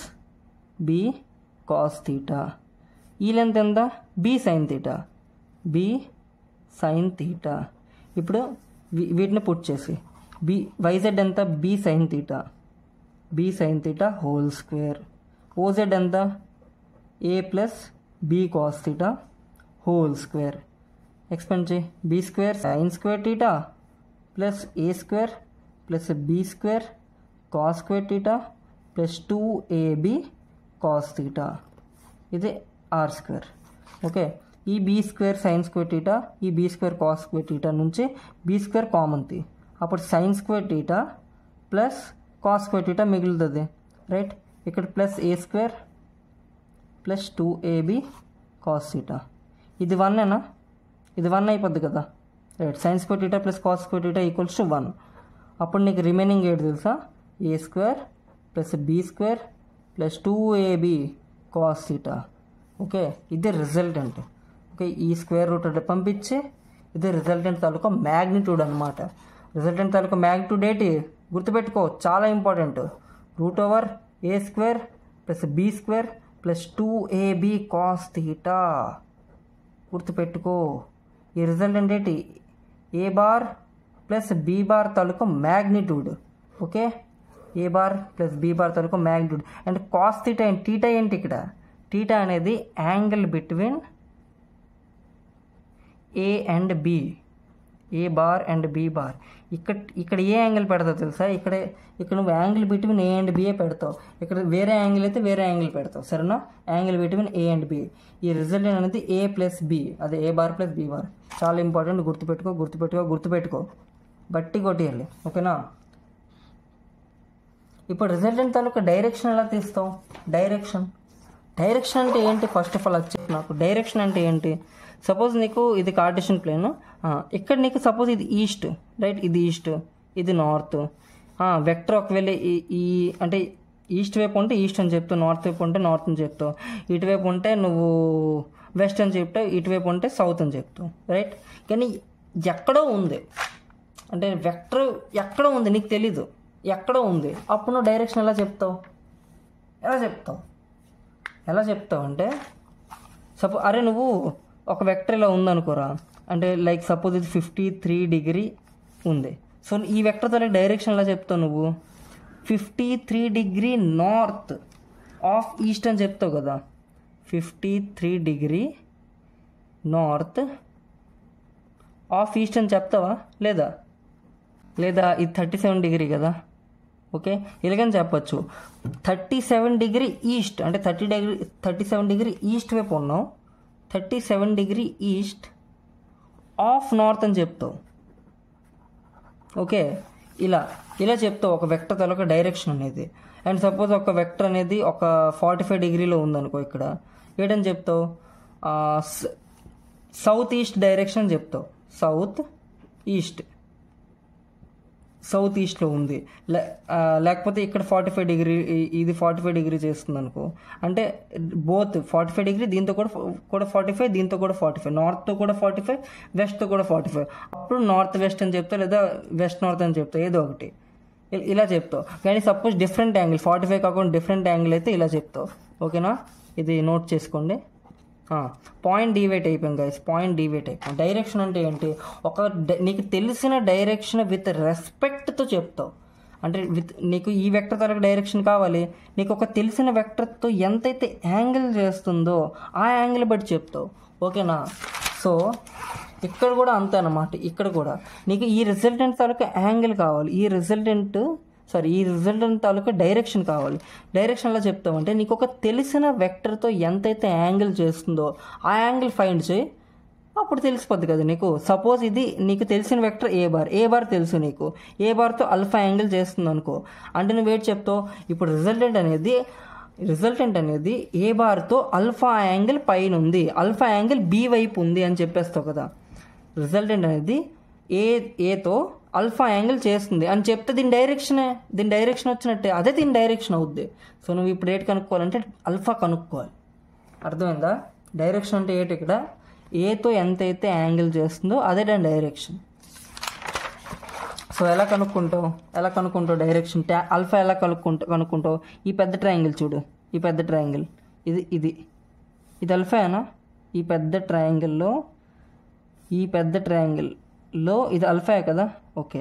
B cos theta. ఈ లెంత్ ఎంత? B sine theta, B sine theta. ఇప్పుడు వీటిని పుట్ చేసి వైజెడ్ ఎంత? B sine theta, B sine theta whole square. OZ ఎంత? A plus B cos theta whole square. Expand చేయి. B square sine square theta plus A square plus B square cos square theta plus 2ab cos theta, ఇది R square. Okay, ఈ B square sine square theta, ఈ B square cos square theta నుంచి B square common తీ, అప్పుడు sine square theta plus cos square theta మిగులుతుంది, right. ఇక్కడ plus A square plus 2ab cos theta. ఇది 1ఏనా? ఇది 1 అయిపోద్ది కదా, right. Sine square theta plus cos square theta equals to 1. అప్పుడు నీకు రిమైనింగ్ ఏంటి తెలుసా? A square plus B square plus 2ab cos theta. Okay, ఇది రిజల్టెంట్. ఓకే, ఈ స్క్వేర్ రూట్ అంటే పంపించి ఇది రిజల్టెంట్ తాలూకా మ్యాగ్నిట్యూడ్ అనమాట. రిజల్టెంట్ తాలూకా మ్యాగ్నిట్యూడ్ ఏంటి? గుర్తుపెట్టుకో, చాలా important. √ A square plus B square plus 2ab cos theta. గుర్తుపెట్టుకో, ఈ రిజల్టెంట్ ఏంటి? A bar plus B bar తాలూకా magnitude. Okay, A bar plus B bar తాలూకా మ్యాగ్నిట్యూడ్. అండ్ కాస్ థీటా ఏంటి? థీటా ఏంటి ఇక్కడ? థీటా అనేది angle between A and B, A bar and B bar. ఇక్కడ ఏ యాంగిల్ పెడతావు తెలుసా? ఇక్కడ నువ్వు యాంగిల్ బిట్వీన్ ఏ అండ్ బిఏ పెడతావు. ఇక్కడ వేరే యాంగిల్ అయితే వేరే యాంగిల్ పెడతావు, సరేనా? Angle between A and B. ఈ రిజల్ట్ అనేది ఏ ప్లస్ బి, అదే A bar plus B bar. చాలా ఇంపార్టెంట్, గుర్తుపెట్టుకో. బట్టి కొట్టేయాలి, ఓకేనా? ఇప్పుడు రిజల్టెంట్ తాలూకా డైరెక్షన్ ఎలా తీస్తావు? డైరెక్షన్ అంటే ఏంటి? ఫస్ట్ ఆఫ్ ఆల్ వచ్చి నాకు డైరెక్షన్ అంటే ఏంటి? సపోజ్ నీకు ఇది కార్టేషియన్ ప్లేన్, ఇక్కడ నీకు సపోజ్ ఇది ఈస్ట్, రైట్. ఇది ఈస్ట్, ఇది నార్త్. వెక్టర్ ఒకవేళ ఈ అంటే ఈస్ట్ వైపు ఉంటే ఈస్ట్ అని చెప్తావు, నార్త్ వైపు ఉంటే నార్త్ అని చెప్తావు, ఇటువైపు ఉంటే నువ్వు వెస్ట్ అని చెప్తావు, ఇటువైపు ఉంటే సౌత్ అని చెప్తావు, రైట్. కానీ ఎక్కడో ఉంది, అంటే వెక్టర్ ఎక్కడో ఉంది, నీకు తెలీదు, ఎక్కడో ఉంది. అప్పుడు నువ్వు డైరెక్షన్ ఎలా చెప్తావు? ఎలా చెప్తావు అంటే అరే నువ్వు ఒక వెక్టర్ ఇలా ఉందనుకోరా, అంటే లైక్ సపోజ్ ఇది 53 డిగ్రీ ఉంది. సో ఈ వెక్టర్ తాలూకు డైరెక్షన్ ఎలా చెప్తావు నువ్వు? 53 డిగ్రీ నార్త్ ఆఫ్ ఈస్ట్ అని చెప్తావు కదా. 53 డిగ్రీ నార్త్ ఆఫ్ ఈస్ట్ అని చెప్తావా? లేదా ఇది 37 డిగ్రీ కదా. ఓకే, ఇలాగని చెప్పచ్చు. 37 డిగ్రీ ఈస్ట్ అంటే 37 డిగ్రీ ఈస్ట్ వైపు ఉన్నావు, 37 డిగ్రీ ఈస్ట్ ఆఫ్ నార్త్ అని చెప్తావు. ఓకే, ఇలా ఇలా చెప్తావు ఒక వెక్టర్ తాలూకా డైరెక్షన్ అనేది. అండ్ సపోజ్ ఒక వెక్టర్ అనేది ఒక 45 డిగ్రీలో ఉందనుకో, ఇక్కడ ఏంటని చెప్తావు, సౌత్ ఈస్ట్ డైరెక్షన్ చెప్తావు. సౌత్ ఈస్ట్లో ఉంది. లేకపోతే ఇక్కడ 45 డిగ్రీ, ఇది 45 డిగ్రీ చేస్తుంది అనుకో, అంటే బోత్ 45 డిగ్రీ, దీంతో కూడా 45, దీంతో కూడా 45, నార్త్తో కూడా 45, వెస్ట్తో కూడా 45. అప్పుడు నార్త్ వెస్ట్ అని చెప్తావు, లేదా వెస్ట్ నార్త్ అని చెప్తావు, ఏదో ఒకటి ఇలా చెప్తావు. కానీ సపోజ్ డిఫరెంట్ యాంగిల్ 45 కాకుండా డిఫరెంట్ యాంగిల్ అయితే ఇలా చెప్తావు. ఓకేనా, ఇది నోట్ చేసుకోండి. పాయింట్ డివైట్ అయిపోయింది గైస్, పాయింట్ డివైట్ అయిపోయింది. డైరెక్షన్ అంటే ఏంటి, నీకు తెలిసిన డైరెక్షన్ విత్ రెస్పెక్ట్తో చెప్తావు. అంటే నీకు ఈ వెక్టర్ తాలూకు డైరెక్షన్ కావాలి, నీకు ఒక తెలిసిన వెక్టర్తో ఎంతైతే యాంగిల్ చేస్తుందో ఆ యాంగిల్ బట్టి చెప్తావు. ఓకేనా, సో ఇక్కడ కూడా అంతే అన్నమాట. ఇక్కడ కూడా నీకు ఈ రిజల్టెంట్ తాలూకా యాంగిల్ కావాలి, ఈ రిజల్టెంట్ తాలూకా డైరెక్షన్ కావాలి. డైరెక్షన్ ఎలా చెప్తావు అంటే, నీకు ఒక తెలిసిన వెక్టర్తో ఎంతైతే యాంగిల్ చేస్తుందో ఆ యాంగిల్ ఫైండ్ చేయి, అప్పుడు తెలిసిపోద్ది కదా నీకు. సపోజ్ ఇది నీకు తెలిసిన వెక్టర్ ఏ బార్ తెలుసు, నీకు ఏ బార్తో ఆల్ఫా యాంగిల్ చేస్తుంది అనుకో, అంటే నువ్వు ఏంటి చెప్తావు, ఇప్పుడు రిజల్టెంట్ అనేది ఏ బార్తో ఆల్ఫా యాంగిల్ పైన ఉంది, ఆల్ఫా యాంగిల్ బి వైపు ఉంది అని చెప్పేస్తావు కదా. రిజల్టెంట్ అనేది ఏతో ఆల్ఫా యాంగిల్ చేస్తుంది అని చెప్తే దీని డైరెక్షన్ వచ్చినట్టే, అదే దీని డైరెక్షన్ అవుద్ది. సో నువ్వు ఇప్పుడు ఏటి కనుక్కోవాలంటే ఆల్ఫా కనుక్కోవాలి. అర్థమైందా? డైరెక్షన్ అంటే ఏంటి, ఇక్కడ ఏతో ఎంతైతే యాంగిల్ చేస్తుందో అదే దాని డైరెక్షన్. సో ఎలా కనుక్కుంటావు డైరెక్షన్, ఆల్ఫా ఎలా కనుక్కుంటావు, ఈ పెద్ద ట్రయాంగిల్ చూడు, ఈ పెద్ద ట్రయాంగిల్ ఇది ఆల్ఫానా, ఈ పెద్ద ట్రయాంగిల్లో ఇది ఆల్ఫా కదా. ఓకే,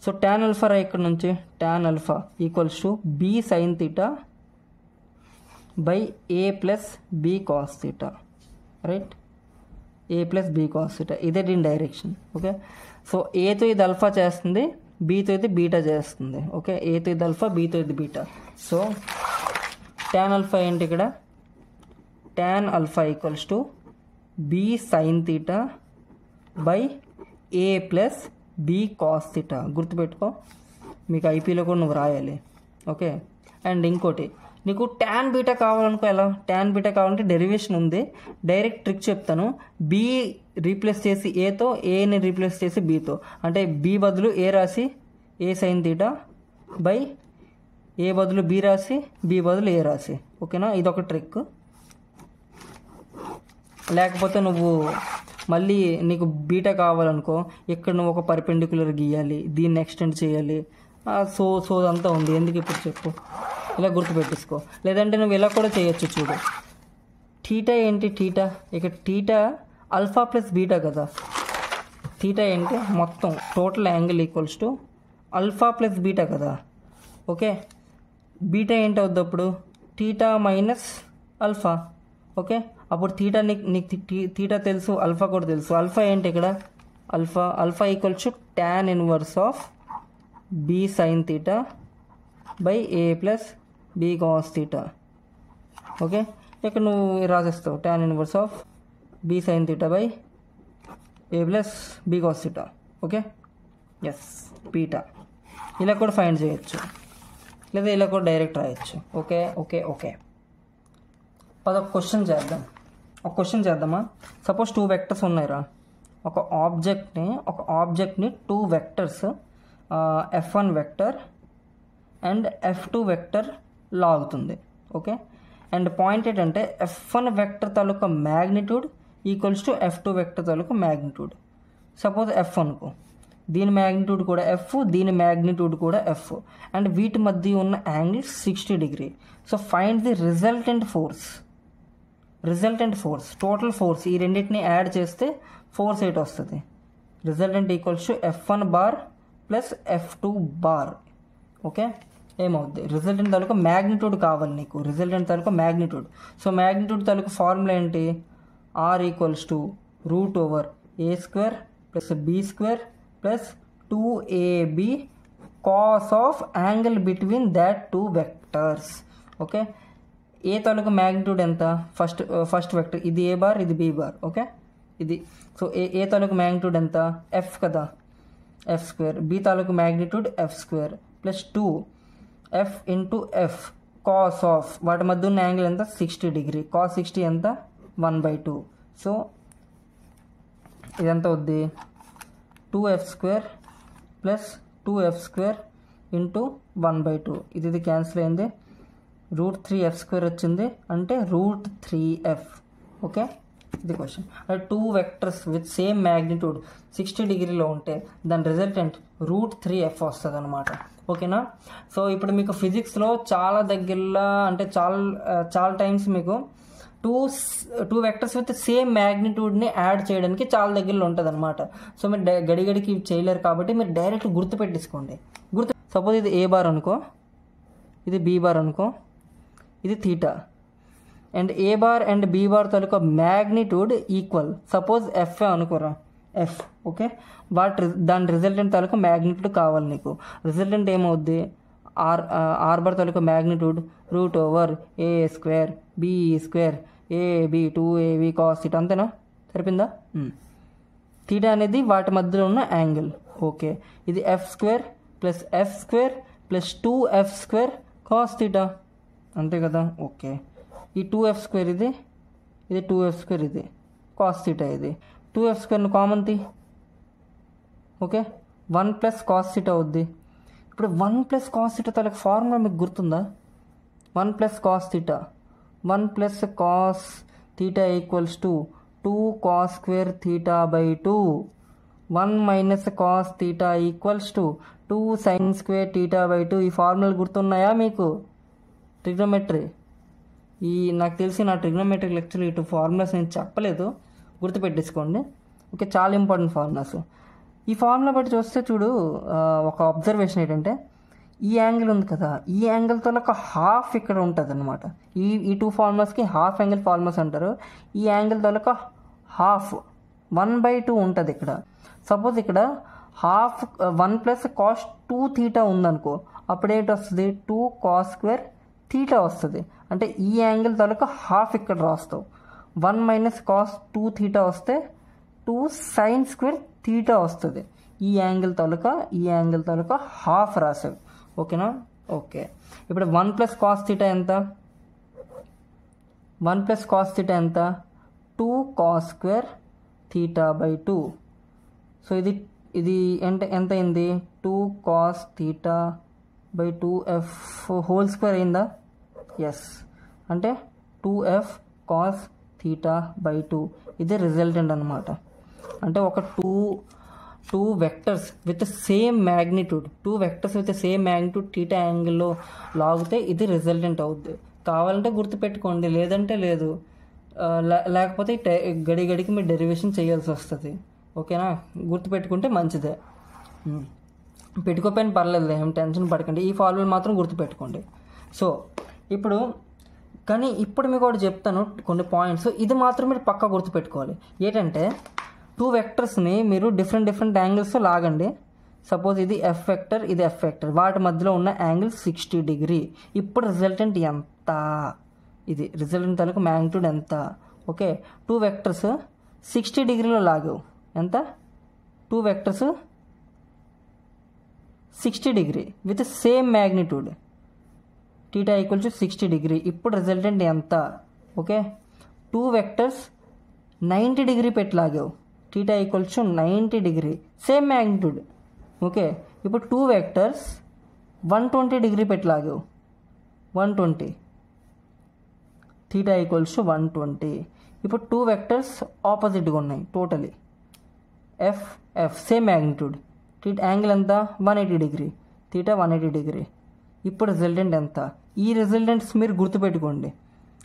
సో tan ఆల్ఫా రా, ఇక్కడ నుంచి tan alpha equals to B sine theta by A plus B cos theta, right? A plus B cos theta, ఇదే దీని డైరెక్షన్. ఓకే, సో ఏతో ఇది ఆల్ఫా చేస్తుంది, బీతో ఇది బీటా చేస్తుంది. ఓకే, ఏతో ఇది ఆల్ఫా, బీతో ఇది బీటా. సో tan ఆల్ఫా ఏంటి ఇక్కడ, tan alpha equals to B sine theta by A plus B cos theta. గుర్తుపెట్టుకో, మీకు ఐపీలో కూడా నువ్వు రాయాలి. ఓకే, అండ్ ఇంకోటి, నీకు ట్యాన్ బీటా కావాలనుకో, ఎలా ట్యాన్ బీటా కావాలంటే డెరివేషన్ ఉంది, డైరెక్ట్ ట్రిక్ చెప్తాను. బి రీప్లేస్ చేసి ఏతో, ఏని రీప్లేస్ చేసి బీతో, అంటే బి బదులు ఏ రాసి ఏ సైన్ థీటా బై ఏ బదులు బి రాసి బి బదులు ఏ రాసి. ఓకేనా, ఇదొక ట్రిక్. లేకపోతే నువ్వు మళ్ళీ నీకు బీటా కావాలనుకో, ఇక్కడ నువ్వు ఒక పర్పెండిక్యులర్ గీయాలి, దీన్ని ఎక్స్టెండ్ చేయాలి, సో అంతా ఉంది, ఎందుకు ఇప్పుడు చెప్పు, ఇలా గుర్తుపెట్టేసుకో. లేదంటే నువ్వు ఇలా కూడా చేయొచ్చు. చూడు, థీటా ఏంటి, ఇక్కడ థీటా ఆల్ఫా ప్లస్ బీటా కదా. థీటా ఏంటి, మొత్తం total angle equals to alpha plus beta కదా. ఓకే, బీటా ఏంటి అవుద్ది అప్పుడు, థీటా మైనస్ ఆల్ఫా. ఓకే, అప్పుడు నీకు థీటా తెలుసు, ఆల్ఫా కూడా తెలుసు. ఆల్ఫా ఏంటి ఇక్కడ, alpha equals to tan inverse of B sine theta by A plus B cos theta. Okay, ఇక్కడ నువ్వు రాసేస్తావు tan inverse of B sine theta by A plus B cos theta. Okay, yes, beta. ఇలా కూడా find చేయొచ్చు, లేదా ఇలా కూడా direct రాయొచ్చు. ఓకే ఓకే ఓకే ఒక క్వశ్చన్ చేద్దామా. సపోజ్ 2 వెక్టర్స్ ఉన్నాయిరా, ఒక ఆబ్జెక్ట్ని 2 vectors F1 vector and F2 vector లాగుతుంది. ఓకే, అండ్ పాయింట్ ఏంటంటే F1 వెక్టర్ తాలూకా magnitude equals to F2 vector తాలూకా మ్యాగ్నిట్యూడ్. సపోజ్ F అనుకో, దీని మ్యాగ్నిట్యూడ్ కూడా F, దీని మ్యాగ్నిట్యూడ్ కూడా F, అండ్ వీటి మధ్య ఉన్న angle 60 degree. So find the resultant force, total force, ఈ రెండింటిని యాడ్ చేస్తే ఫోర్స్ ఎయిట్ వస్తుంది. Resultant equals to F1 bar plus F2 bar. Okay, ఏమవుద్ది, రిజల్టెంట్ తాలూకా మ్యాగ్నిట్యూడ్ కావాలి నీకు, రిజల్టెంట్ తాలూకా మ్యాగ్నిట్యూడ్. సో మ్యాగ్నిట్యూడ్ తాలూకా ఫార్ములా ఏంటి, R equals to √A² plus B² plus 2AB cos of angle between that 2 vectors. Okay, ఏ తాలూకా magnitude ఎంత, first vector ఇది ఏ బార్, ఇది బి బార్. ఓకే, ఇది సో ఏ తాలూకా మ్యాగ్నిట్యూడ్ ఎంత, F కదా. ఎఫ్ స్క్వేర్, బి తాలూకు magnitude F square plus 2 F into F cos of, వాటి మధ్య ఉన్న యాంగిల్ ఎంత 60 డిగ్రీ, కాస్ 60 ఎంత 1/2. సో ఇదంతా వద్ది 2f square plus 2f square into 1/2. ఇది క్యాన్సిల్ అయింది, √3f స్క్వేర్ వచ్చింది అంటే √3f. ఓకే, ఇది క్వశ్చన్. అంటే 2 వెక్టర్స్ విత్ సేమ్ మ్యాగ్నిట్యూడ్ 60 డిగ్రీలో ఉంటే దాని రిజల్టెంట్ √3f వస్తుంది అనమాట. ఓకేనా. సో ఇప్పుడు మీకు ఫిజిక్స్లో చాలా దగ్గరలో అంటే చాలా టైమ్స్ మీకు టూ వెక్టర్స్ విత్ సేమ్ మ్యాగ్నిట్యూడ్ని యాడ్ చేయడానికి చాలా దగ్గరలో ఉంటుంది అనమాట. సో మీరు గడిగడికి చేయలేరు కాబట్టి మీరు డైరెక్ట్ గుర్తుపెట్టేసుకోండి. సపోజ్ ఇది ఏ బార్ అనుకో, ఇది బి బార్ అనుకో, ఇది theta, and A bar and B bar తాలూకా మ్యాగ్నిట్యూడ్ ఈక్వల్. సపోజ్ ఎఫ్ అనుకోరా, ఎఫ్. ఓకే, దాని రిజల్టెంట్ తాలూకా మ్యాగ్నిట్యూడ్ కావాలి నీకు. రిజల్టెంట్ ఏమవుద్ది, ఆర్ బార్ తాలూకా మ్యాగ్నిట్యూడ్ √ఏ square B square AB 2ab cos theta. అంతేనా, సరిపోయిందా. థీటా అనేది వాటి మధ్యలో ఉన్న యాంగిల్. ఓకే, ఇది F square plus F square plus 2f square cos theta, అంతే కదా. ఓకే, ఈ 2f స్క్వేర్ ఇది 2f స్క్వేర్ ఇది కాస్ థీటా, ఇది 2f స్క్వేర్ను కామన్ తీ. ఓకే, 1 ప్లస్ కాస్ థీటా అవుద్ది. ఇప్పుడు 1 ప్లస్ కాస్ థీటా తాలూకు ఫార్ములా మీకు గుర్తుందా, 1 plus cos theta, 1 plus cos theta equals to 2 cos square థీటా/2, 1 minus cos theta equals to 2 sine square థీటా/2. ఈ ఫార్ములాలు గుర్తున్నాయా మీకు, ట్రిగ్నోమెట్రీ. నాకు తెలిసి నా ట్రిగ్నోమెట్రిక్ లెక్చర్ ఇటు ఫార్ములాస్ నేను చెప్పలేదు, గుర్తుపెట్టేసుకోండి. ఓకే, చాలా ఇంపార్టెంట్ ఫార్ములాస్. ఈ ఫార్ములా బట్టి చూస్తే చూడు, ఒక అబ్జర్వేషన్ ఏంటంటే ఈ యాంగిల్ ఉంది కదా, ఈ యాంగిల్తో ఒక హాఫ్ ఇక్కడ ఉంటుంది అనమాట. ఈ 2 ఫార్ములాస్కి హాఫ్ యాంగిల్ ఫార్ములాస్ అంటారు. ఈ యాంగిల్తో ఒక హాఫ్ 1/2 ఉంటుంది ఇక్కడ. సపోజ్ ఇక్కడ హాఫ్ 1 ప్లస్ కాస్ 2 థీటా ఉందనుకో, అప్పుడేంటి వస్తుంది 2 కాస్ స్క్వేర్ థీటా వస్తుంది. అంటే ఈ యాంగిల్ తాలూకా హాఫ్ ఇక్కడ రాస్తావు. 1 మైనస్ కాస్ 2 థీటా వస్తే 2 సైన్ స్క్వేర్ థీటా వస్తుంది. ఈ యాంగిల్ తాలూకా హాఫ్ రాసావు. ఓకేనా. ఓకే, ఇప్పుడు 1 ప్లస్ కాస్ థీటా ఎంత, 1 ప్లస్ కాస్ థీటా ఎంత 2 కాస్ స్క్వేర్ థీటా/2. సో ఇది ఎంత అయింది 2 కాస్ థీటా/2f హోల్ స్క్వేర్ అయిందా. ఎస్, అంటే 2f కాస్ థీటా/2. ఇది రిజల్టెంట్ అనమాట. అంటే ఒక two vectors with same magnitude theta యాంగిల్లో లాగితే ఇది రిజల్టెంట్ అవుద్ది. కావాలంటే గుర్తుపెట్టుకోండి, లేదంటే లేదు. లేకపోతే గడికి మీరు డెరివేషన్ చేయాల్సి వస్తుంది. ఓకేనా, గుర్తుపెట్టుకుంటే మంచిదే. పెట్టుకోపోయిన పర్లేదు, ఏం టెన్షన్ పడకండి. ఈ ఫార్ములా మాత్రం గుర్తుపెట్టుకోండి. సో ఇప్పుడు మీకు ఒకటి చెప్తాను కొన్ని పాయింట్స్, ఇది మాత్రం మీరు పక్కా గుర్తుపెట్టుకోవాలి. ఏంటంటే 2 వెక్టర్స్ని మీరు డిఫరెంట్ యాంగిల్స్తో లాగండి. సపోజ్ ఇది ఎఫ్ వెక్టర్, ఇది ఎఫ్ వెక్టర్, వాటి మధ్యలో ఉన్న యాంగిల్ 60 డిగ్రీ. ఇప్పుడు రిజల్టెంట్ ఎంత, ఇది రిజల్టెంట్ తాలూకు మ్యాగ్నిట్యూడ్ ఎంత. ఓకే, 2 వెక్టర్స్ 60 డిగ్రీలో లాగావు. ఎంత, 2 vectors 60 degree with same magnitude theta equal to 60 degree. ఇప్పుడు రిజల్టెంట్ ఎంత. ఓకే, 2 వెక్టర్స్ 90 డిగ్రీ పెట్టి లాగావు, theta equal to 90 degree, same magnitude. Okay, ఇప్పుడు 2 వెక్టర్స్ 120 డిగ్రీ పెట్టి లాగావు, 120, థీటా ఈక్వల్స్ టు 120. ఇప్పుడు 2 వెక్టర్స్ ఆపోజిట్గా ఉన్నాయి totally, F same magnitude, angle ఎంత 180 డిగ్రీ, థీటా 180 డిగ్రీ. ఇప్పుడు రిజల్టెంట్ ఎంత. ఈ రిజల్టెంట్స్ మీరు గుర్తుపెట్టుకోండి.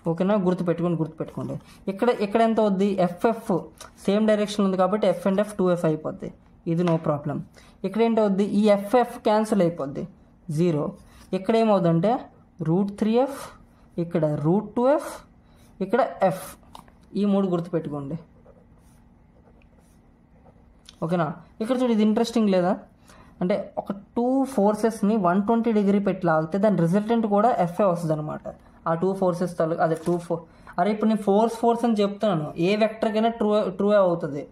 ఓకేనా, గుర్తుపెట్టుకోండి. ఇక్కడ ఎంత అవుద్ది, ఎఫ్ సేమ్ డైరెక్షన్ ఉంది కాబట్టి ఎఫ్ అండ్ ఎఫ్ 2f అయిపోద్ది, ఇది నో ప్రాబ్లం. ఇక్కడ ఏంటవుద్ది, ఈ ఎఫ్ క్యాన్సిల్ అయిపోద్ది 0. ఇక్కడ ఏమవుద్దంటే √3f, ఇక్కడ √2f, ఇక్కడ ఎఫ్, ఈ 3 గుర్తుపెట్టుకోండి. ఓకేనా. ఇక్కడ చూడు, ఇది ఇంట్రెస్టింగ్ లేదా, అంటే ఒక 2 ఫోర్సెస్ని 120 డిగ్రీ పెట్టి లాగితే దాని రిజల్టెంట్ కూడా ఎఫ్ఏ వస్తుంది అనమాట. ఆ 2 ఫోర్సెస్ అదే 2 అరే ఇప్పుడు నేను ఫోర్స్ అని చెప్తున్నాను, ఏ వెక్టర్కైనా ట్రూ అవుతుంది.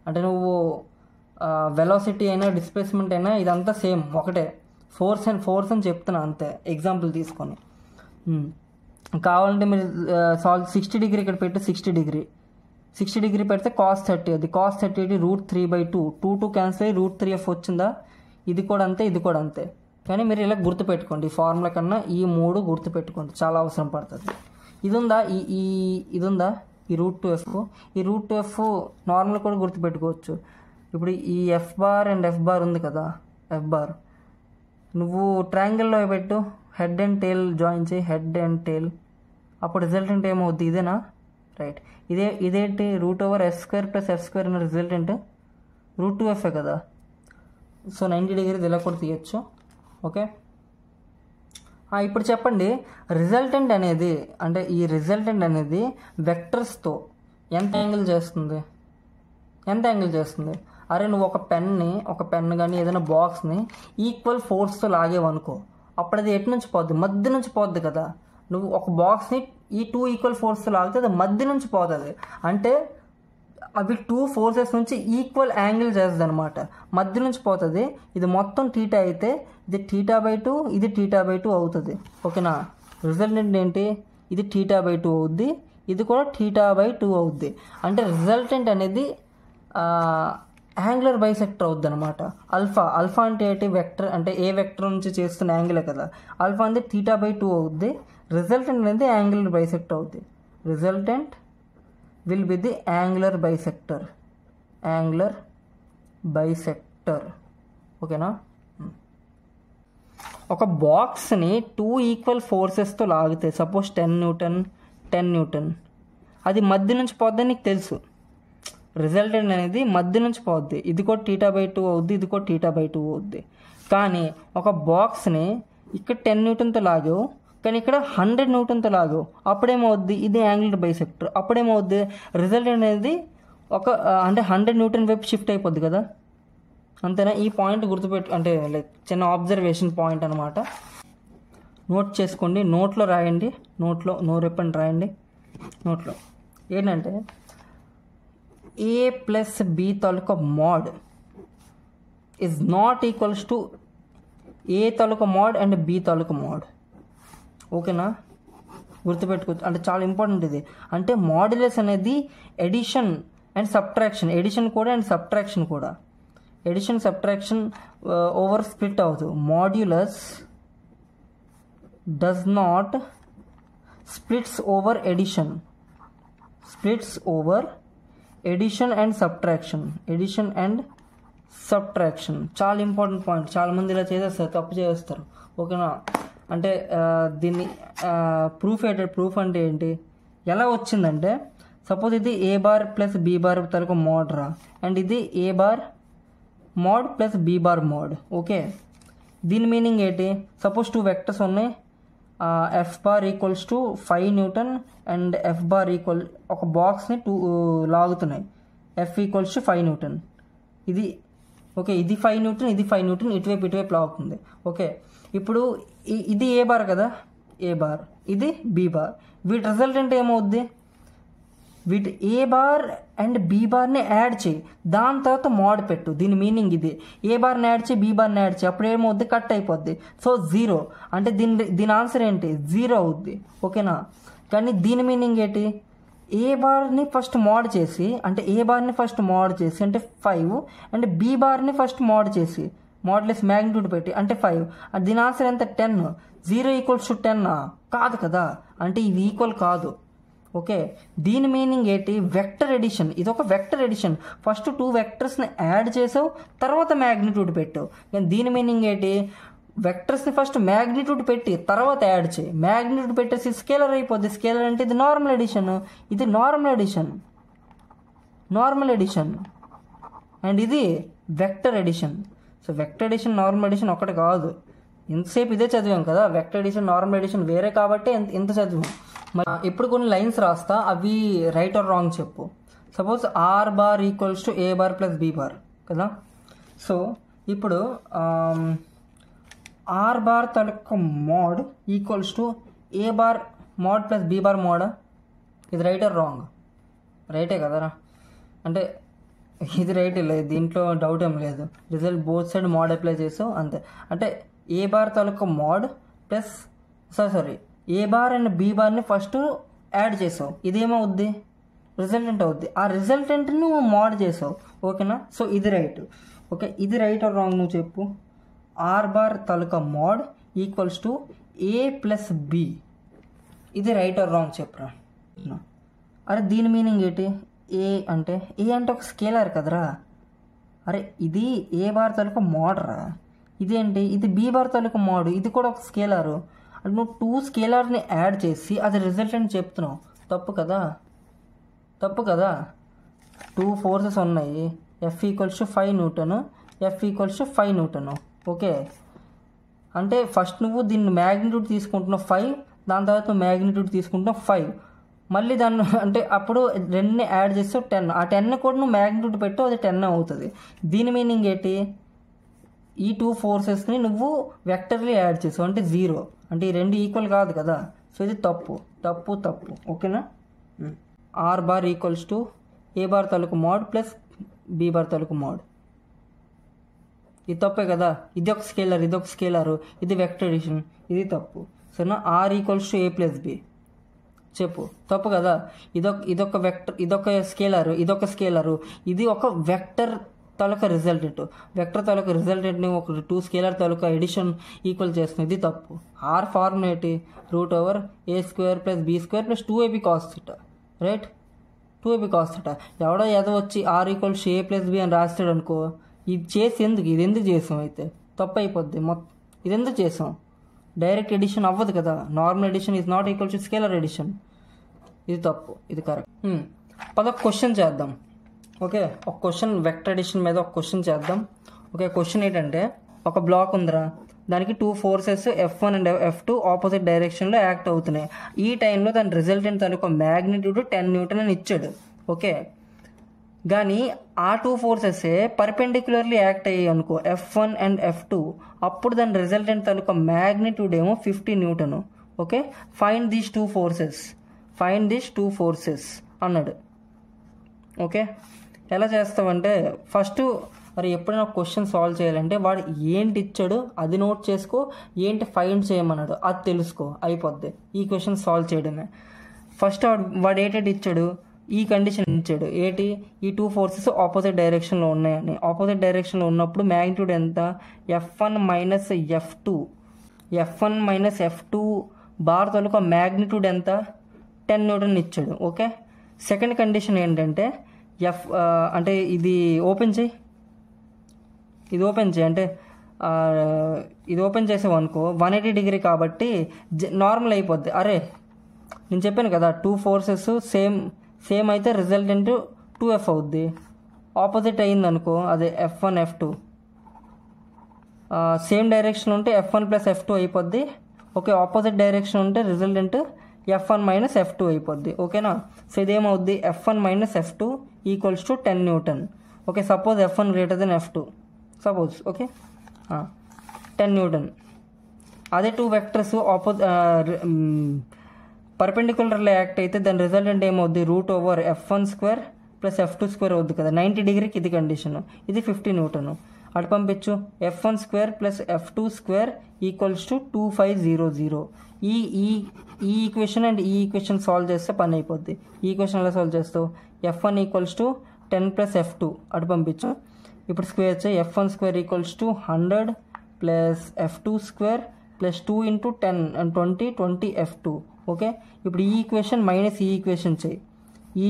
అంటే నువ్వు వెలాసిటీ అయినా డిస్ప్లేస్మెంట్ అయినా ఇదంతా సేమ్ ఒకటే, ఫోర్స్ అని చెప్తున్నా అంతే ఎగ్జాంపుల్ తీసుకొని. కావాలంటే మీరు సాల్వ్ 60 డిగ్రీ ఇక్కడ పెట్టి 60 డిగ్రీ పెడితే cos 30, అది cos 30 √3/2, 2 క్యాన్సిల్ అయ్యి √3f వచ్చిందా, ఇది కూడా అంతే ఇది కూడా అంతే. కానీ మీరు ఇలా గుర్తుపెట్టుకోండి, ఈ ఫార్ములా కన్నా ఈ 3 గుర్తుపెట్టుకోండి, చాలా అవసరం పడుతుంది. ఇది ఉందా, ఇది ఉందా ఈ √2f, ఈ √2f నార్మల్ కూడా గుర్తుపెట్టుకోవచ్చు. ఇప్పుడు ఈ f bar and f bar ఉంది కదా, f బార్ నువ్వు ట్రయాంగిల్లో పెట్టు, హెడ్ అండ్ టేల్ జాయిన్ చేయి, హెడ్ అండ్ టేల్, అప్పుడు రిజల్టెంట్ ఏమవుద్ది, ఇదేనా, రైట్. ఇదేంటి √s² + f² అనే రిజల్టెంట్ √2f కదా. సో 90 డిగ్రీస్ ఇలా కూడా తీయచ్చు. ఓకే, ఇప్పుడు చెప్పండి, రిజల్టెంట్ అనేది అంటే ఈ రిజల్టెంట్ అనేది వెక్టర్స్తో ఎంత యాంగిల్ చేస్తుంది. అరే నువ్వు ఒక పెన్ కానీ ఏదైనా బాక్స్ని ఈక్వల్ ఫోర్స్తో లాగేవనుకో, అప్పుడు అది ఎటు నుంచి పోద్ది, మధ్య నుంచి పోద్ది కదా. నువ్వు ఒక బాక్స్ని ఈ 2 ఈక్వల్ ఫోర్స్తో లాగితే అది మధ్య నుంచి పోతుంది, అంటే అవి 2 ఫోర్సెస్ నుంచి ఈక్వల్ యాంగిల్ చేస్తుంది అనమాట, మధ్య నుంచి పోతుంది. ఇది మొత్తం θ అయితే ఇది θ/2, ఇది θ/2 అవుతుంది. ఓకేనా, రిజల్టెంట్ ఏంటి, ఇది θ/2 అవుద్ది, ఇది కూడా θ/2 అవుద్ది. అంటే రిజల్టెంట్ అనేది యాంగులర్ బైసెక్టర్ అవుద్ది అనమాట. అల్ఫా అంటే ఏంటి, వెక్టర్ అంటే ఏ వెక్టర్ నుంచి చేస్తున్న యాంగిలే కదా. అల్ఫా అనేది θ/2 అవుద్ది, రిజల్టెంట్ అనేది యాంగులర్ బైసెక్టర్ అవుద్ది. Resultant will be the angular bisector. ఓకేనా, ఒక బాక్స్ని 2 ఈక్వల్ ఫోర్సెస్తో లాగితే, సపోజ్ 10 న్యూటన్, అది మధ్య నుంచి పోద్దని నీకు తెలుసు. రిజల్టెంట్ అనేది మధ్య నుంచి పోద్ది, ఇది కూడా θ/2 అవుద్ది, ఇది కూడా θ/2 అవుద్ది. కానీ ఒక బాక్స్ని ఇక్కడ 10 న్యూటన్తో లాగావు, కానీ ఇక్కడ 100 న్యూటన్తో లాగావు, అప్పుడేమవుద్ది, ఇది యాంగులర్ బైసెక్టర్. అప్పుడేమవుద్ది, రిజల్టెంట్ అనేది అంటే 100 న్యూటన్ వైపు షిఫ్ట్ అయిపోద్ది కదా. అంతేనా, ఈ పాయింట్ గుర్తుపెట్టు, అంటే లైక్ చిన్న ఆబ్జర్వేషన్ పాయింట్ అనమాట. నోట్ చేసుకోండి, నోట్లో రాయండి, నో రేపండి రాయండి. నోట్లో ఏంటంటే a + b తాలూకా mod is not equals to a తాలూకా మోడ్ అండ్ b తాలూకా మోడ్. ఓకేనా, గుర్తుపెట్టుకోవచ్చు, అంటే చాలా ఇంపార్టెంట్ ఇది. అంటే మాడ్యులస్ అనేది addition and subtraction, addition subtraction over split అవుతుంది. Modulus does not splits over addition and subtraction. చాలా ఇంపార్టెంట్ పాయింట్, చాలా మంది ఇలా చేసేస్తారు, తప్పు చేస్తారు. ఓకేనా, అంటే దీన్ని ప్రూఫ్ అంటే ఏంటి, ఎలా వచ్చిందంటే సపోజ్ ఇది a బార్ + b బార్ తరకు మోడ్ రా, అండ్ ఇది a bar mod + b bar mod. Okay, దీని మీనింగ్ ఏంటి, సపోజ్ 2 వెక్టర్స్ ఉన్నాయి, f bar equals to 5 newton and f bar equal, ఒక బాక్స్ని 2 లాగుతున్నాయి, f ఈక్వల్స్ టు 5 న్యూటన్. ఇది ఓకే, ఇది 5 న్యూటన్, ఇది 5 న్యూటన్, ఇటువైపు లాగుతుంది. ఓకే, ఇప్పుడు ఇది a బార్ కదా, a బార్, ఇది b బార్. వీటి రిజల్టెంట్ ఏమవుద్ది, వీటి a బార్ అండ్ b బార్ని యాడ్ చేయి, దాని తర్వాత మోడ్ పెట్టు. దీని మీనింగ్ ఇది, a బార్ని యాడ్ చేయి, b బార్ని యాడ్ చేయి, అప్పుడు ఏమవుద్ది, కట్ అయిపోద్ది. సో 0, అంటే దీని ఆన్సర్ ఏంటి, 0 అవుద్ది. ఓకేనా, కానీ దీని మీనింగ్ ఏంటి, a బార్ని ఫస్ట్ మోడ్ చేసి అంటే 5 and b Barhni first mode చేసి మోడ్లెస్ మ్యాగ్నిట్యూడ్ పెట్టి అంటే 5, దీని ఆన్సర్ ఎంత, 10. 0 ఈక్వల్స్ టు 10 కాదు కదా, అంటే ఇది ఈక్వల్ కాదు. ఓకే, దీని మీనింగ్ ఏంటి, వెక్టర్ ఎడిషన్. ఇది ఒక వెక్టర్ ఎడిషన్, ఫస్ట్ 2 వెక్టర్స్ని యాడ్ చేసావు, తర్వాత మ్యాగ్నిట్యూడ్ పెట్టావు. కానీ దీని మీనింగ్ ఏంటి, వెక్టర్స్ని ఫస్ట్ మ్యాగ్నిట్యూడ్ పెట్టి తర్వాత యాడ్ చేయి, మ్యాగ్నిట్యూడ్ పెట్టేసి స్కేలర్ అయిపోద్ది. స్కేలర్ అంటే ఇది నార్మల్ ఎడిషన్, ఇది నార్మల్ ఎడిషన్ అండ్ ఇది vector addition. So vector addition, normal addition ఒకటి కాదు, ఇంతసేపు ఇదే చదివాం కదా. వెక్టర్ ఎడిషన్, నార్మల్ ఎడిషన్ వేరే కాబట్టి ఇంత చదివాం. మరి ఇప్పుడు కొన్ని లైన్స్ రాస్తా, అవి రైట్ ఆర్ రాంగ్ చెప్పు. Suppose r bar equals to a bar + b bar కదా. సో ఇప్పుడు r బార్ తాలూకా mod equals to a bar mod + b bar మోడా, ఇది రైట్ ఆర్ రాంగ్, రైటే కదరా. అంటే ఇది రైట్ లేదు, దీంట్లో డౌట్ ఏం లేదు. Result both side mod apply చేసావు అంతే. అంటే ఏ బార్ తాలూకా mod plus sorry A bar and B బార్ని ఫస్ట్ యాడ్ చేసావు, ఇదేమవుద్ది రిజల్టెంట్ అవుద్ది. ఆ రిజల్టెంట్ని నువ్వు మోడ్ చేసావు, ఓకేనా. సో ఇది రైట్. ఓకే, ఇది రైట్ ఆర్ రాంగ్ నువ్వు చెప్పు. ఆర్ బార్ తాలూకా mod equals to A plus B, ఇది రైట్ ఆర్ రాంగ్ చెప్పురా. అరే దీని మీనింగ్ ఏంటి? ఏ అంటే ఒక స్కేలర్ కదరా. అరే ఇది ఏ బార్ తాలూకా మోడరా, ఇదేంటి ఇది బి బార్ తాలూకా మోడ్, ఇది కూడా ఒక స్కేలరు. అంటే నువ్వు 2 స్కేలర్ని యాడ్ చేసి అది రిజల్టెంట్ చెప్తున్నావు, తప్పు కదా. 2 ఫోర్సెస్ ఉన్నాయి, F equals to 5 Newton, F equals to 5 Newton. Okay, అంటే ఫస్ట్ నువ్వు దీన్ని మ్యాగ్నిట్యూడ్ తీసుకుంటున్నావు 5, దాని తర్వాత నువ్వు మ్యాగ్నిట్యూడ్ తీసుకుంటున్నావు 5, మళ్ళీ దాన్ని అంటే అప్పుడు 2ని యాడ్ చేస్తావు 10, ఆ 10 కూడా నువ్వు మ్యాగ్నిట్యూడ్ పెట్టావు, అది 10 అవుతుంది. దీని మీనింగ్ ఏంటి? ఈ 2 ఫోర్సెస్ని నువ్వు వెక్టర్లీ యాడ్ చేసావు అంటే 0, అంటే ఈ 2 ఈక్వల్ కాదు కదా. సో ఇది తప్పు. ఓకేనా. R bar equals to A bar తాలూకు మోడ్ ప్లస్ బి బార్ తాలూకు మోడ్, ఇది తప్పే కదా. ఇది ఒక స్కేలర్, ఇది ఒక స్కేలరు, ఇది వెక్టర్ ఎడిషన్, ఇది తప్పు. సరేనా. R equals to A plus B చెప్పు, తప్పు కదా. ఇదొక వెక్టర్, ఇదొక స్కేలరు, ఇది ఒక వెక్టర్ తాలూకా రిజల్టెంట్. వెక్టర్ తాలూకా రిజల్టెంట్ని ఒక 2 స్కేలర్ తాలూకా ఎడిషన్ ఈక్వల్ చేస్తుంది, ఇది తప్పు. ఆర్ ఫార్ములా ఏంటి? √a² plus b² plus 2ab cos θ, right. 2ab cos θ. ఎవడో ఏదో వచ్చి R equals A plus B అని రాస్తాడు అనుకో, ఇది చేసి ఇది ఎందుకు చేసాం? అయితే తప్పు అయిపోద్ది మొత్తం. ఇది ఎందుకు చేసాం? డైరెక్ట్ ఎడిషన్ అవ్వదు కదా. Normal addition is not equal to scalar addition, ఇది తప్పు, ఇది కరెక్ట్. పద క్వశ్చన్ చేద్దాం. ఓకే, ఒక క్వశ్చన్ వెక్టర్ ఎడిషన్ మీద ఒక క్వశ్చన్ చేద్దాం. ఓకే, క్వశ్చన్ ఏంటంటే ఒక బ్లాక్ ఉందిరా, దానికి 2 forces F1 and F2 opposite డైరెక్షన్లో యాక్ట్ అవుతున్నాయి. ఈ టైంలో దాని రిజల్టెంట్ తాలూకా మ్యాగ్నిట్యూడ్ 10 న్యూటన్ అని ఇచ్చాడు. ఓకే, కానీ ఆ 2 ఫోర్సెసే పర్పెండిక్యులర్లీ యాక్ట్ అయ్యాయి అనుకో, F1 అండ్ F2, అప్పుడు దాని రిజల్టెంట్ తాలూకా మ్యాగ్నిట్యూడ్ ఏమో 50 Newton. Okay, find these two forces అన్నాడు. ఓకే, ఎలా చేస్తావంటే ఫస్ట్ మరి ఎప్పుడైనా క్వశ్చన్ సాల్వ్ చేయాలంటే వాడు ఏంటి ఇచ్చాడు అది నోట్ చేసుకో, ఏంటి ఫైండ్ చేయమన్నాడు అది తెలుసుకో, అయిపోద్ది ఈ క్వశ్చన్ సాల్వ్ చేయడమే. ఫస్ట్ వాడు ఏంటంటే ఇచ్చాడు, ఈ కండిషన్ ఇచ్చాడు ఏంటి, ఈ 2 ఫోర్సెస్ ఆపోజిట్ డైరెక్షన్లో ఉన్నాయని. ఆపోజిట్ డైరెక్షన్లో ఉన్నప్పుడు మ్యాగ్నిట్యూడ్ ఎంత? F1 మైనస్ F2 బార్ తాలూకా మ్యాగ్నిట్యూడ్ ఎంత? 10 న్యూటన్ ఇచ్చాడు. ఓకే, సెకండ్ కండిషన్ ఏంటంటే అంటే ఇది ఓపెన్ చేయి అంటే ఇది ఓపెన్ చేసావు అనుకో 180 డిగ్రీ కాబట్టి నార్మల్ అయిపోద్ది. అరే నేను చెప్పాను కదా 2 ఫోర్సెస్ సేమ్ అయితే రిజల్టెంట్ 2F అవుద్ది. ఆపోజిట్ అయింది అనుకో అదే F1 F2 సేమ్ డైరెక్షన్ ఉంటే F1 ప్లస్ F2 అయిపోద్ది. ఓకే, ఆపోజిట్ డైరెక్షన్ ఉంటే రిజల్టెంట్ F1 మైనస్ F2 అయిపోద్ది. ఓకేనా. సో ఇదేమవుద్ది F1 minus F2 equals to 10 newton. Okay, suppose F1 greater then F2 suppose. Okay, 10 newton. అదే 2 వెక్టర్స్ పర్పెండిక్యులర్లో యాక్ట్ అయితే దాని resultant ఏమవుద్ది? √F1² ప్లస్ F2² అవుద్ది కదా. 90 డిగ్రీకి ఇది కండిషన్, ఇది 50 న్యూటన్. అటు పంపించు. F1² plus F2² equals to 2500. ఈ ఈక్వేషన్ అండ్ ఈ ఈక్వేషన్ సాల్వ్ చేస్తే పని అయిపోద్ది. ఈ ఈక్వేషన్ ఎలా సాల్వ్ చేస్తావు? F1 equals to 10 plus F2 అటు పంపించు. ఇప్పుడు స్క్వేర్ చేయి. F1² equals to 100 plus F2² plus 2 into 10 and 20 F2. Okay, ఇప్పుడు ఈ ఈక్వేషన్ మైనస్ ఈ ఈక్వేషన్ చేయి. ఈ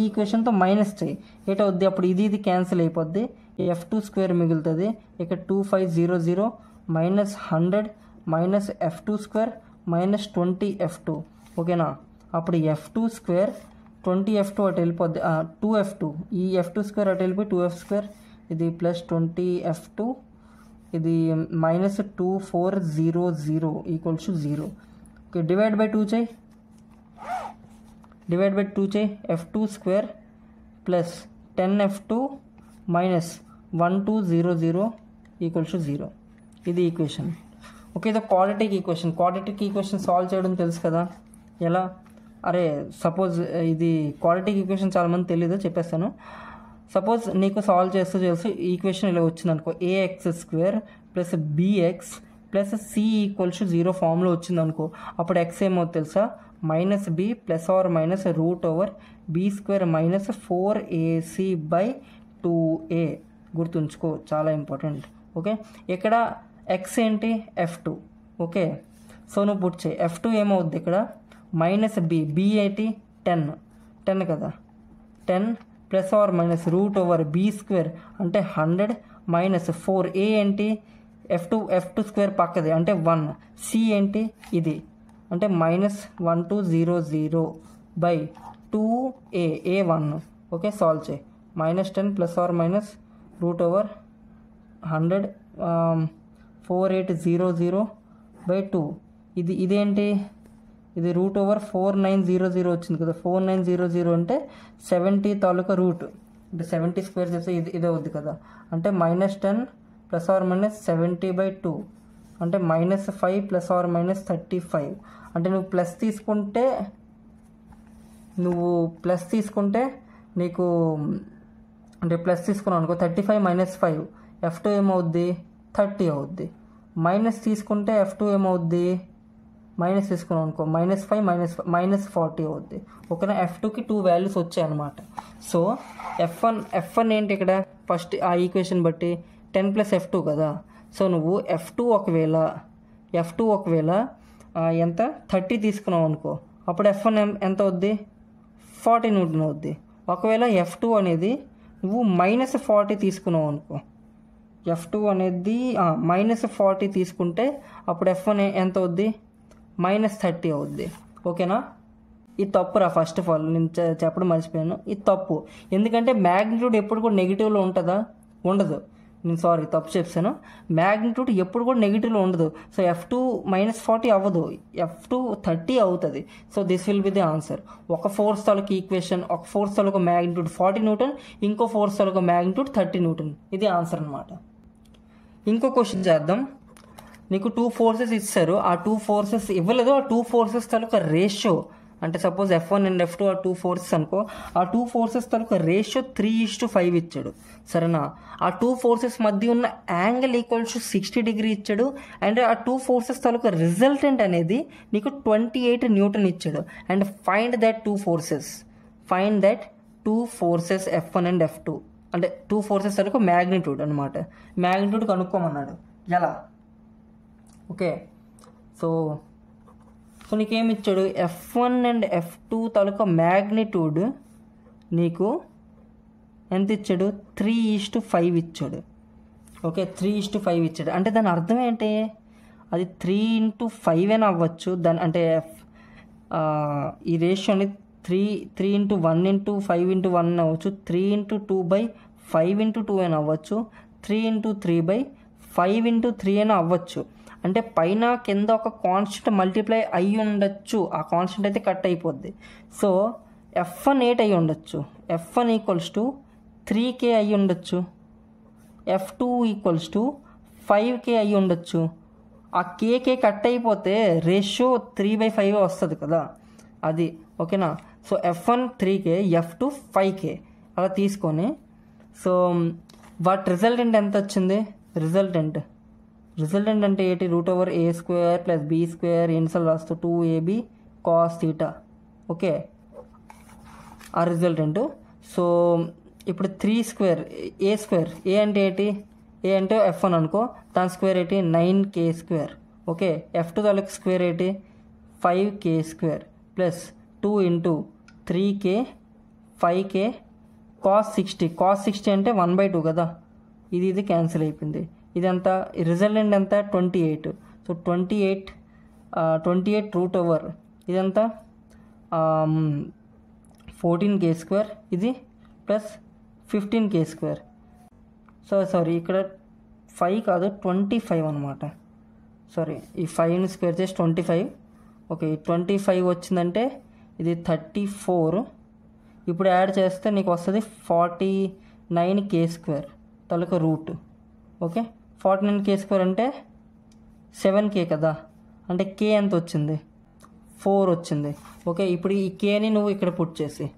ఈక్వేషన్తో మైనస్ చేయి. ఏటవుద్ది అప్పుడు? ఇది క్యాన్సిల్ అయిపోద్ది. F2² మిగులుతుంది. ఇక్కడ 2500 minus 100 minus F2² minus 20F2. ఓకేనా. అప్పుడు F2² 20F2 అటు వెళ్ళిపోద్ది, 2F2. ఈ F2² అటు వెళ్ళిపోయి 2F², ఇది ప్లస్ 20F2, ఇది minus 2400 equals to 0. Okay, divide by 2 చేయి. F2² plus 10F2 minus 1200 equals to 0. ఇది ఈక్వేషన్. ఓకే, ఇది క్వాడ్రాటిక్ ఈక్వేషన్ సాల్వ్ చేయడం తెలుసు కదా ఎలా? అరే సపోజ్ ఇది క్వాడ్రాటిక్ ఈక్వేషన్ చాలామంది తెలీదు, చెప్పేస్తాను. సపోజ్ నీకు సాల్వ్ చేస్తూ తెలుసు ఈక్వేషన్ ఇలా వచ్చింది అనుకో, ax² plus bx plus c = 0 ఫామ్లో వచ్చింది అనుకో, అప్పుడు x ఏమవుతుంది తెలుసా, -b plus are minus √b² - 4ac/2a. గుర్తుంచుకో, చాలా ఇంపార్టెంట్. ఓకే, ఇక్కడ x ఏంటి, f2. ఓకే, సో నువ్వు పుట్ చేయి, f2 ఏమవుద్ది ఇక్కడ -b ఏంటి 10 కదా, 10 ప్లస్ ఆర్ మైనస్ √b² అంటే 100 మైనస్ 4a ఏంటి f2² పక్కది అంటే 1, c ఏంటి ఇది అంటే -1200/2a 1. ఓకే, సాల్వ్ చేయి. -10 ప్లస్ ఆర్ మైనస్ √100 4800/2. ఇదేంటి, ఇది √4900 వచ్చింది కదా, 4900 అంటే 70 తాలూకా రూట్ అంటే 70² చేస్తే ఇదే అవుద్ది కదా, అంటే -10 ప్లస్ ఆర్ మైనస్ 70/2 అంటే -5 ప్లస్ ఆర్ మైనస్ 35. అంటే నువ్వు ప్లస్ తీసుకుంటే నీకు అంటే ప్లస్ తీసుకున్నావు అనుకో 35 - 5 f2 ఏమవుద్ది 30 అవుద్ది. మైనస్ తీసుకుంటే f2 ఏమవుద్ది, మైనస్ తీసుకున్నాం అనుకో -5 - 40 అవుద్ది. ఓకేనా, f2కి 2 వాల్యూస్ వచ్చాయి అనమాట. సో f1 ఏంటి ఇక్కడ ఫస్ట్ ఆ ఈక్వేషన్ బట్టి 10 + f2 కదా. సో నువ్వు f2 ఒకవేళ ఎంత 30 తీసుకున్నావు అనుకో, అప్పుడు f1 ఎంత అవుద్ది 40 న్యూటన్ అవుద్ది. ఒకవేళ f2 అనేది నువ్వు -40 తీసుకున్నావు అనుకో, f2 అనేది -40 తీసుకుంటే అప్పుడు f1 ఎంత అవుద్ది -30 అవుద్ది. ఓకేనా, ఇది తప్పురా. ఫస్ట్ ఆఫ్ ఆల్ నేను చెప్పడం మర్చిపోయాను, ఇది తప్పు. ఎందుకంటే మ్యాగ్నిట్యూడ్ ఎప్పుడు కూడా నెగిటివ్లో ఉంటుందా, ఉండదు. నేను సారీ తప్పు చెప్పాను, మ్యాగ్నిట్యూడ్ ఎప్పుడు కూడా నెగిటివ్లో ఉండదు. సో f2 -40 అవ్వదు, f2 30 అవుతుంది. So this will be the answer. ఒక ఫోర్స్ తాలూకు ఈక్వేషన్, ఒక ఫోర్స్ తాలూకు మ్యాగ్నిట్యూడ్ 40 న్యూటన్, ఇంకో ఫోర్స్ తాలూకు మ్యాగ్నిట్యూడ్ 30 న్యూటన్. ఇది ఆన్సర్ అనమాట. ఇంకో క్వశ్చన్ చేద్దాం. నీకు 2 ఫోర్సెస్ ఇస్తారు, ఆ 2 ఫోర్సెస్ ఇవ్వలేదు, ఆ 2 ఫోర్సెస్ తాలూకా రేషియో అంటే సపోజ్ f1 అండ్ f2 ఆ 2 ఫోర్సెస్ అనుకో, ఆ 2 ఫోర్సెస్ తాలూకా రేషియో 3:5 ఇచ్చాడు. సరేనా, ఆ 2 ఫోర్సెస్ మధ్య ఉన్న యాంగిల్ = 60 డిగ్రీ ఇచ్చాడు. అండ్ ఆ 2 ఫోర్సెస్ తాలూకా రిజల్టెంట్ అనేది నీకు 28 న్యూటన్ ఇచ్చాడు. And find that 2 forces f1 and f2 అంటే 2 ఫోర్సెస్ తాలూకా మ్యాగ్నిట్యూడ్ అనమాట. మ్యాగ్నిట్యూడ్ కనుక్కోమన్నాడు. ఎలా? ఓకే, సో నీకేమి ఇచ్చాడు, f1 and f2 taluka magnitude నీకు ఎంత ఇచ్చాడు 3:5 ఇచ్చాడు. ఓకే, 3:5 ఇచ్చాడు. అంటే దాని అర్థం ఏంటి, అది 3:5 అయినా అవ్వచ్చు. దాని అంటే ఈ రేషియో అనేది 3:1 అవ్వచ్చు, 3:2/5/2 అయినా అవ్వచ్చు, 3:3/5/3 అయినా అవ్వచ్చు. అంటే పైన కింద ఒక కాన్స్టెంట్ మల్టిప్లై అయ్యి ఉండొచ్చు, ఆ కాన్స్టెంట్ అయితే కట్ అయిపోద్ది. సో f1 8 అయ్యి ఉండొచ్చు, f1 = 3k అయ్యి ఉండొచ్చు, f2 = 5k అయ్యి ఉండొచ్చు. ఆ కేకే కట్ అయిపోతే రేషియో 3/5 వస్తుంది కదా, అది. ఓకేనా, so f1 3k, f2 5k అలా తీసుకొని, సో వాటి రిజల్టెంట్ ఎంత వచ్చింది, రిజల్టెంట్ అంటే ఏంటి, √a² + b² ఎన్నిసార్లు రాస్తూ 2ab cos θ. ఓకే, ఆ రిజల్టెంట్. సో ఇప్పుడు 3² a అంటే ఏంటి, a అంటే f1 అనుకో, దాని స్క్వేర్ ఏంటి 9k². ఓకే, f2 తాలూకు స్క్వేర్ ఏంటి 5k² plus 2 × 3k 5k cos 60 అంటే 1/2 కదా, ఇది క్యాన్సిల్ అయిపోయింది. ఇదంతా రిజల్టెంట్ ఎంత 28. సో 28 √ ఇదంతా 14k², ఇది ప్లస్ 15k². సో సారీ ఇక్కడ 5 కాదు 25 అనమాట. సారీ, ఈ 5ని స్క్వేర్ చేసి 25. ఓకే, 25 వచ్చిందంటే ఇది 34. ఇప్పుడు యాడ్ చేస్తే నీకు వస్తుంది 49k² తాలూకా రూట్. ఓకే, 49k² అంటే 7k కదా, అంటే k ఎంత వచ్చింది 4 వచ్చింది. ఓకే, ఇప్పుడు ఈ కేని నువ్వు ఇక్కడ పుట్ చేయి.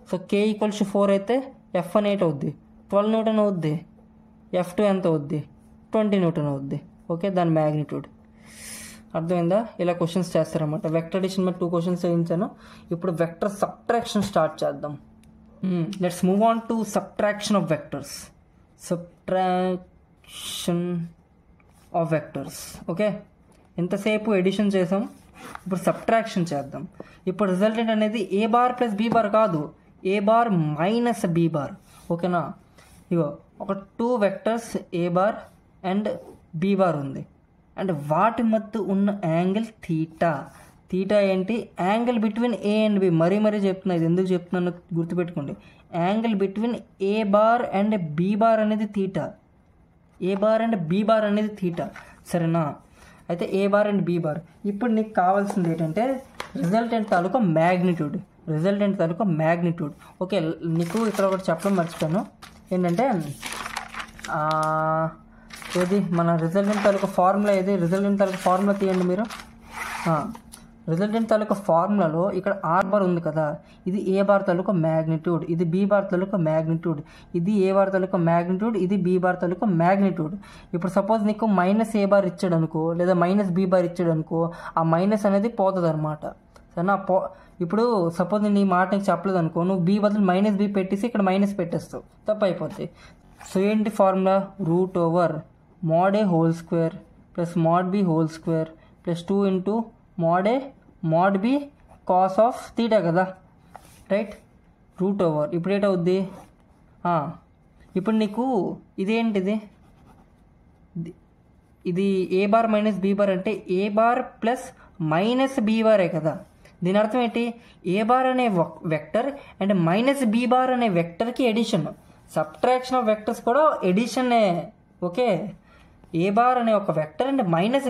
సో K = 4 అయితే F1 8 అవుద్ది, 12 న్యూటన్ అవుద్ది. F2 ఎంత అవుద్ది, 20 న్యూటన్ అవుద్ది. ఓకే, దాని మ్యాగ్నిట్యూడ్ అర్థమైందా? ఇలా క్వశ్చన్స్ చేస్తారన్నమాట. వెక్టర్ అడిషన్ మీద 2 క్వశ్చన్స్ వేయించాను. ఇప్పుడు వెక్టర్ సబ్ట్రాక్షన్ స్టార్ట్ చేద్దాం. Let's move on to subtraction of vectors. Subtraction of vectors. Okay, ఎంతసేపు ఎడిషన్ చేసాం, ఇప్పుడు సబ్ట్రాక్షన్ చేద్దాం. ఇప్పుడు రిజల్టెంట్ అనేది A bar plus B bar కాదు, A bar minus B bar. ఓకేనా? ఇగో ఒక 2 vectors A bar and B bar ఉంది, అండ్ వాటి మధ్య ఉన్న యాంగిల్ థీటా. థీటా ఏంటి? Angle between A and B. మరీ చెప్తున్నా, ఇది ఎందుకు చెప్తున్నాను గుర్తుపెట్టుకోండి. Angle between A bar and B bar అనేది theta. A bar and B bar అనేది థీటా. సరేనా? అయితే A bar and B bar. ఇప్పుడు నీకు కావాల్సింది ఏంటంటే రిజల్టెంట్ తాలూకా మ్యాగ్నిట్యూడ్. ఓకే, నీకు ఇక్కడ ఒకటి చెప్పడం మర్చిపోయాను. ఏంటంటే ఏది మన రిజల్టెంట్ తాలూకా ఫార్ములా ఏది? రిజల్టెంట్ తాలూకా ఫార్ములా తీయండి మీరు. రిజల్టెంట్ తాలూకా ఫార్ములాలో ఇక్కడ R బార్ ఉంది కదా, ఇది A బార్ తాలూకా మ్యాగ్నిట్యూడ్, ఇది B బార్ తాలూకా మ్యాగ్నిట్యూడ్, ఇది A బార్ తాలూకా మ్యాగ్నిట్యూడ్, ఇది B బార్ తాలూకా మ్యాగ్నిట్యూడ్. ఇప్పుడు సపోజ్ నీకు -A బార్ ఇచ్చాడు అనుకో, లేదా -B బార్ ఇచ్చాడు అనుకో, ఆ మైనస్ అనేది పోతుంది అనమాట. సరేనా? ఇప్పుడు సపోజ్ నేను ఈ మాట నీకు చెప్పలేదు అనుకో, నువ్వు B బదులు -B పెట్టేసి ఇక్కడ మైనస్ పెట్టేస్తావు, తప్పు అయిపోద్ది. సో ఏంటి formula? √mod A whole square plus mod B whole square plus 2 into mod A mod B cos of theta కదా, రైట్? √. ఇప్పుడు ఏంటవుద్ది? ఇప్పుడు నీకు ఇదేంటిది? ఇది A bar minus B bar అంటే A బార్ ప్లస్ -B బారే కదా. దీని అర్థం ఏంటి? A బార్ అనే వెక్టర్ అండ్ -B బార్ అనే వెక్టర్కి ఎడిషన్. సబ్ట్రాక్షన్ ఆఫ్ వెక్టర్స్ కూడా ఎడిషనే. ఓకే, A బార్ అనే ఒక వెక్టర్ అండ్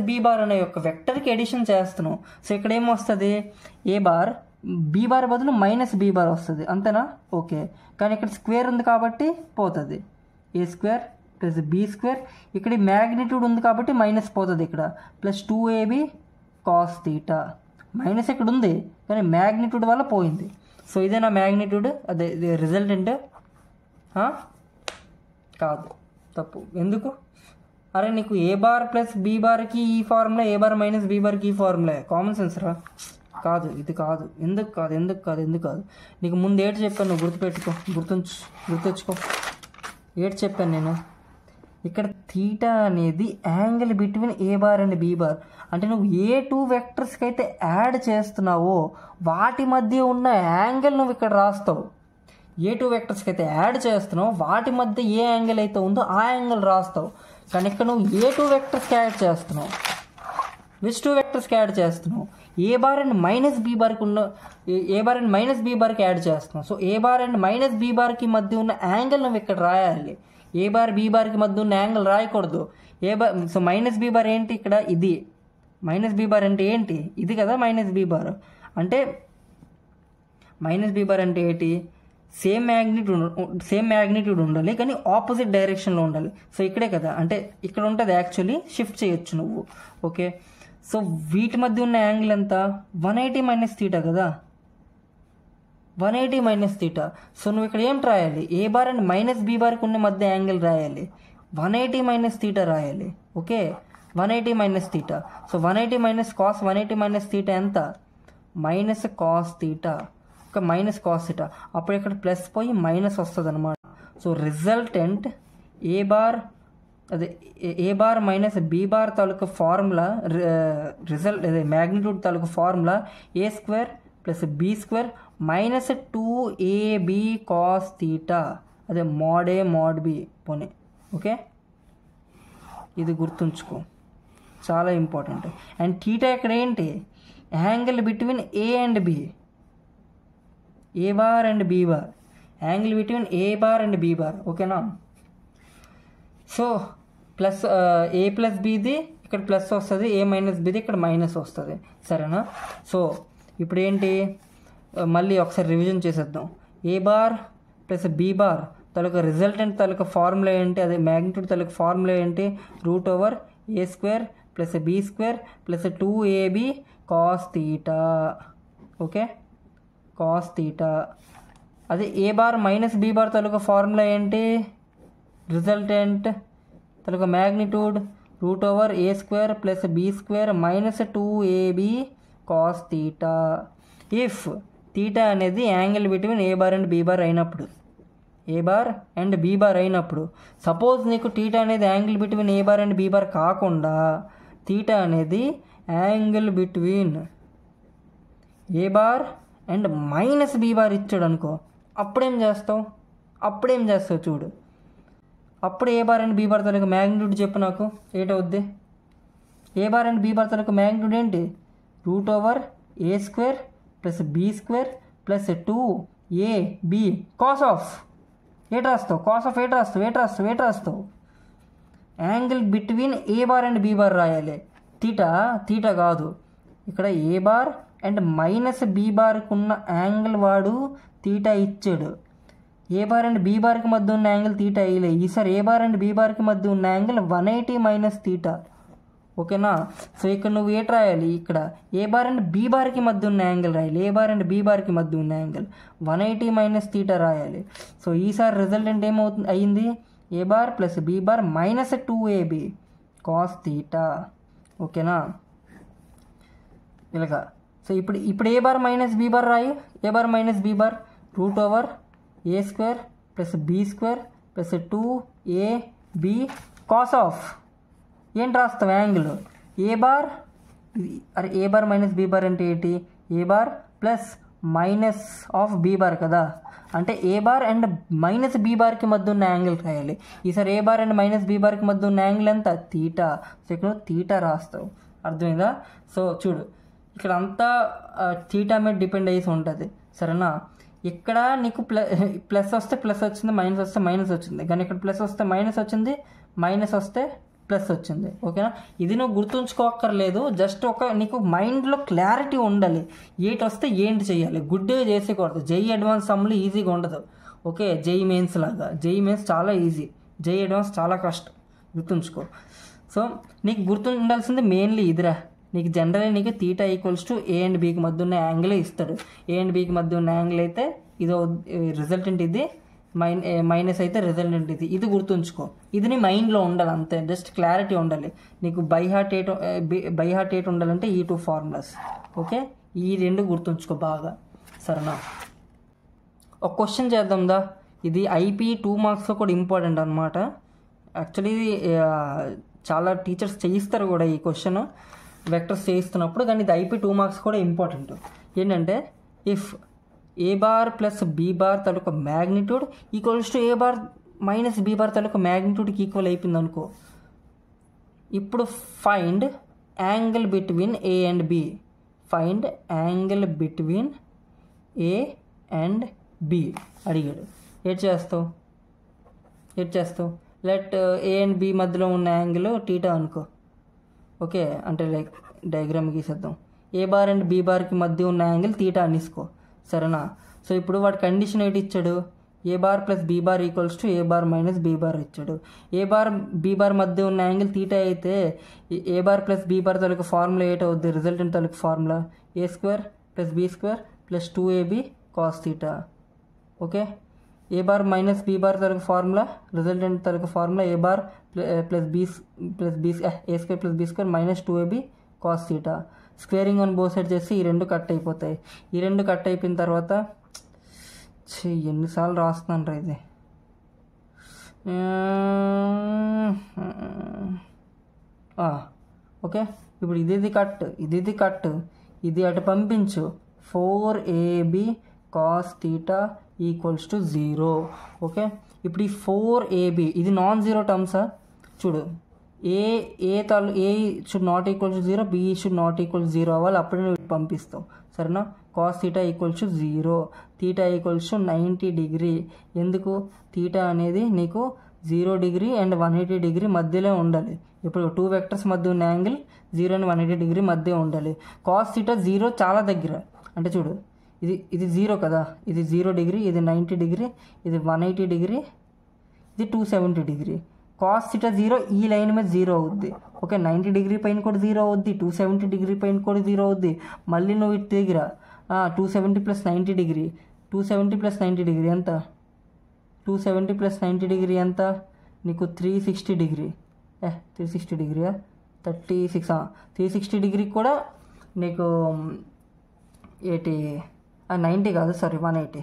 -B బార్ అనే ఒక వెక్టర్కి ఎడిషన్ చేస్తున్నాం. సో ఇక్కడ ఏమొస్తుంది? A బార్ B బార్ బదులు -B బార్ వస్తుంది, అంతేనా? ఓకే, కానీ ఇక్కడ స్క్వేర్ ఉంది కాబట్టి పోతుంది. A² plus B². ఇక్కడ మ్యాగ్నిట్యూడ్ ఉంది కాబట్టి మైనస్ పోతుంది ఇక్కడ, plus 2AB cos theta. Minus ఇక్కడ ఉంది కానీ మ్యాగ్నిట్యూడ్ వల్ల పోయింది. సో ఇదే నా మ్యాగ్నిట్యూడ్, అదే రిజల్టెంట్. కాదు, తప్పు. ఎందుకు? అరే నీకు A బార్ ప్లస్ B బార్కి ఈ formula, A bar minus B బార్కి ఈ ఫార్ములా. కామన్ సెన్స్ రా. కాదు, ఇది కాదు. ఎందుకు కాదు? నీకు ముందు ఏటి చెప్పాను, నువ్వు గుర్తుంచుకో. ఏటి చెప్పాను నేను? ఇక్కడ థీటా అనేది angle between A bar and B bar. అంటే నువ్వు ఏ 2 వెక్టర్స్కి అయితే యాడ్ చేస్తున్నావో వాటి మధ్య ఉన్న యాంగిల్ నువ్వు ఇక్కడ రాస్తావు. ఏ 2 వెక్టర్స్కి అయితే యాడ్ చేస్తున్నావు వాటి మధ్య ఏ యాంగిల్ అయితే ఉందో ఆ యాంగిల్ రాస్తావు. కానీ ఇక్కడ నువ్వు ఏ 2 వెక్టర్స్కి యాడ్ చేస్తున్నావు, విచ్ 2 వెక్టర్స్కి యాడ్ చేస్తున్నావు? A బార్ అండ్ -B బార్కి ఉన్న A బార్ అండ్ -B బార్కి యాడ్ చేస్తున్నావు. So A bar and -B బార్కి మధ్య ఉన్న యాంగిల్ నువ్వు ఇక్కడ రాయాలి. A బార్ B బార్కి మధ్య ఉన్న యాంగిల్ రాయకూడదు. సో -B బార్ ఏంటి ఇక్కడ? ఇది -B బార్ అంటే ఏంటి? ఇది కదా -B బార్ అంటే. -B బార్ అంటే ఏంటి? సేమ్ మ్యాగ్నిట్యూడ్ ఉండాలి కానీ ఆపోజిట్ డైరెక్షన్లో ఉండాలి. సో ఇక్కడే కదా, అంటే ఇక్కడ ఉంటుంది యాక్చువల్లీ, షిఫ్ట్ చేయొచ్చు నువ్వు. ఓకే, సో వీటి మధ్య ఉన్న యాంగిల్ ఎంత? 180 - θ కదా, 180 - θ. సో నువ్వు ఇక్కడ ఏం రాయాలి? A బార్ అండ్ -B బార్కి ఉన్న మధ్య యాంగిల్ రాయాలి, 180 - θ రాయాలి. ఓకే, 180 - θ. సో 180 - cos 180 - θ ఎంత? -cos θ. ఒక -cos θ. అప్పుడు ఇక్కడ ప్లస్ పోయి మైనస్ వస్తుంది అనమాట. So resultant A bar -B bar తాలూకు ఫార్ములా, అదే మ్యాగ్నిట్యూడ్ తాలూకు formula A² plus B² minus 2AB cos θ. అదే mod A mod B పోనీ. ఓకే, ఇది గుర్తుంచుకో, చాలా ఇంపార్టెంట్. అండ్ థీటా ఇక్కడ ఏంటి? Angle between A and B, A bar and B bar, angle between A bar and B bar. ఓకేనా? So plus A plus Bది ఇక్కడ plus వస్తుంది, A మైనస్ Bది ఇక్కడ మైనస్ వస్తుంది. సరేనా? సో ఇప్పుడు ఏంటి? మళ్ళీ ఒకసారి రివిజన్ చేసేద్దాం. A bar plus B bar తాలూకా రిజల్టెంట్ తాలూకా ఫార్ములా ఏంటి? అదే మ్యాగ్నిట్యూడ్ తాలూకా ఫార్ములా ఏంటి? √A² plus B² plus 2AB cos θ. Okay, cos θ. అదే A bar minus B bar తాలూకా ఫార్ములా ఏంటి? రిజల్టెంట్ తాలూకా magnitude √a² plus b² minus 2ab cos theta. If theta అనేది angle between A bar and B bar అయినప్పుడు, A bar and B bar అయినప్పుడు, suppose నీకు theta అనేది angle between A bar and B bar కాకుండా theta అనేది angle between A bar and minus B bar ఇచ్చాడు అనుకో, అప్పుడేం చేస్తావు చూడు. అప్పుడు A bar and B bar తాలూకా మ్యాగ్నిట్యూడ్ చెప్పు నాకు, ఏటవుద్ది? A bar and B bar తాలూకా మ్యాగ్నిట్యూడ్ ఏంటి? √a² plus b² plus 2ab cos of ఏట్ రాస్తావు angle between A bar and B bar రాయాలి. తీటా కాదు, ఇక్కడ A bar and minus B బార్కి ఉన్న యాంగిల్ వాడు తీటా ఇచ్చాడు. ఏ బార్ అండ్ బీ బార్కి మధ్య ఉన్న యాంగిల్ తీటా వేయలే. ఈసారి ఏ బార్ అండ్ బీ బార్కి మధ్య ఉన్న యాంగిల్ 180 మైనస్ తీటా. ఓకేనా? సో ఇక్కడ నువ్వు ఏట్ రాయాలి? ఇక్కడ ఏ బార్ అండ్ బీ బార్కి మధ్య ఉన్న యాంగిల్ రాయాలి. ఏ బార్ అండ్ బీ బార్కి మధ్య ఉన్న యాంగిల్ 180 మైనస్ తీటా రాయాలి. సో ఈసారి రిజల్టెంట్ ఏమవుతుంది అయింది? A bar plus B bar minus 2ab cos theta. ఓకేనా? ఇలాగా. సో ఇప్పుడు A bar minus B bar రాయి. A bar minus B bar √a² plus b² plus 2ab cos of ఏంటి రాస్తావు? Angle A bar. A bar minus B bar అంటే ఏంటి? A bar plus minus of B bar కదా, అంటే A bar and minus B బార్కి మధ్య ఉన్న angle రాయాలి. ఈసారి A bar and minus B బార్కి మధ్య ఉన్న యాంగిల్ ఎంత? తీటా. సో ఇక్కడ తీటా రాస్తావు. అర్థమైందా? సో చూడు, ఇక్కడ అంతా తీటా మీద డిపెండ్ అయ్యి ఉంటుంది. సరేనా? ఇక్కడ నీకు ప్లస్ వస్తే ప్లస్ వచ్చింది, మైనస్ వస్తే మైనస్ వచ్చింది. కానీ ఇక్కడ ప్లస్ వస్తే మైనస్ వచ్చింది, మైనస్ వస్తే ప్లస్ వచ్చింది. ఓకేనా? ఇది నువ్వు గుర్తుంచుకోక్కర్లేదు, జస్ట్ నీకు మైండ్లో క్లారిటీ ఉండాలి. ఏటి వస్తే ఏంటి చేయాలి, గుడ్డిగా చేసేకూడదు. జై అడ్వాన్స్ సమ్లు ఈజీగా ఉండదు. ఓకే, జై మెయిన్స్ లాగా. జై మెయిన్స్ చాలా ఈజీ, జై అడ్వాన్స్ చాలా కష్టం. గుర్తుంచుకో. సో నీకు గుర్తుండాల్సింది మెయిన్లీ ఇదిరా. నీకు జనరల్లీ నీకు theta equals to A and బీకి మధ్య ఉన్న యాంగిలే ఇస్తాడు. ఏ అండ్ బీకి మధ్య ఉన్న యాంగిల్ అయితే ఇదో రిజల్టెంట్, ఇది మైనస్ అయితే రిజల్టెంట్ ఇది గుర్తుంచుకో. ఇది నీ మైండ్లో ఉండాలి అంతే, జస్ట్ క్లారిటీ ఉండాలి. నీకు బై హార్ట్ ఏట్ ఉండాలంటే ఈ 2 ఫార్ములాస్. ఓకే, ఈ 2 గుర్తుంచుకో బాగా. సరేనా? ఒక క్వశ్చన్ చేద్దాం దా. ఇది ఐపీ 2 మార్క్స్లో కూడా ఇంపార్టెంట్ అనమాట. యాక్చువల్లీ చాలా టీచర్స్ చేయిస్తారు కూడా ఈ క్వశ్చన్, వెక్టర్స్ చేయిస్తున్నప్పుడు. కానీ ఇది ఐపీ 2 మార్క్స్ కూడా ఇంపార్టెంట్. ఏంటంటే if A bar plus B bar తాలూకా magnitude equals to A bar minus B bar తాలూకా మ్యాగ్నిట్యూడ్కి ఈక్వల్ అయిపోయింది అనుకో, ఇప్పుడు find angle between A and B. Find angle between A and B అడిగాడు. ఏం చేస్తావు? లెట్ ఏ అండ్ బి మధ్యలో ఉన్న యాంగిల్ తీటా అనుకో. ఓకే, అంటే లైక్ డయాగ్రామ్ గీసేద్దాం. ఏ బార్ అండ్ బీ బార్కి మధ్య ఉన్న యాంగిల్ తీటా అనేసుకో. సరేనా? సో ఇప్పుడు వాడి కండిషన్ ఏంటి ఇచ్చాడు? A bar plus B bar equals to A bar minus B bar ఇచ్చాడు. ఏ బార్ బీ బార్ మధ్య ఉన్న యాంగిల్ తీటా అయితే A bar plus B bar తాలూకు ఫార్ములా ఏటవుద్ది? రిజల్టెంట్ తాలూకు formula a² plus b² plus 2ab cos theta. Okay, A bar minus B bar తాలూకు formula, resultant తాలూకు formula A bar plus a² plus b² minus 2ab cos theta. Squaring on both side చేసి ఈ 2 cut అయిపోతాయి. ఈ 2 cut అయిపోయిన తర్వాత ఎన్నిసార్లు రాస్తున్నాను రా ఇది. ఓకే, ఇప్పుడు ఇది కట్, ఇది అటు పంపించు. 4ab cos theta equals to 0. Okay, ఇప్పుడు ఈ 4ab ఇది నాన్ జీరో టర్మ్సా? చూడు, A should not equal to 0, B should not equal to 0 అవ్వాలి. అప్పుడే నువ్వు పంపిస్తావు. సరేనా? Cos theta equals to 0, theta equals to 90 degree. ఎందుకు? తీటా అనేది నీకు 0 డిగ్రీ అండ్ 180 డిగ్రీ మధ్యలో ఉండాలి. ఇప్పుడు 2 వెక్టర్స్ మధ్య ఉన్న యాంగిల్ 0 అండ్ 180 డిగ్రీ మధ్య ఉండాలి. కాస్ తీటా 0 చాలా దగ్గర. అంటే చూడు, ఇది 0 కదా, ఇది 0 డిగ్రీ, ఇది 90 డిగ్రీ, ఇది 180 డిగ్రీ, ఇది 270 డిగ్రీ. కాస్ తీటా 0 ఈ లైన్ మీద 0 అవుద్ది. ఓకే, 90 డిగ్రీ పైన కూడా 0 అవుద్ది, 270 డిగ్రీ పైన కూడా 0 అవుద్ది. మళ్ళీ నువ్వు ఇటు దగ్గర 270 ప్లస్ 90 డిగ్రీ 270 + 90 డిగ్రీ ఎంత? 270 + 90 డిగ్రీ ఎంత? నీకు 360 డిగ్రీ. 360 డిగ్రీయా? 36 360 డిగ్రీకి కూడా నీకు 90 కాదు, సారీ 180.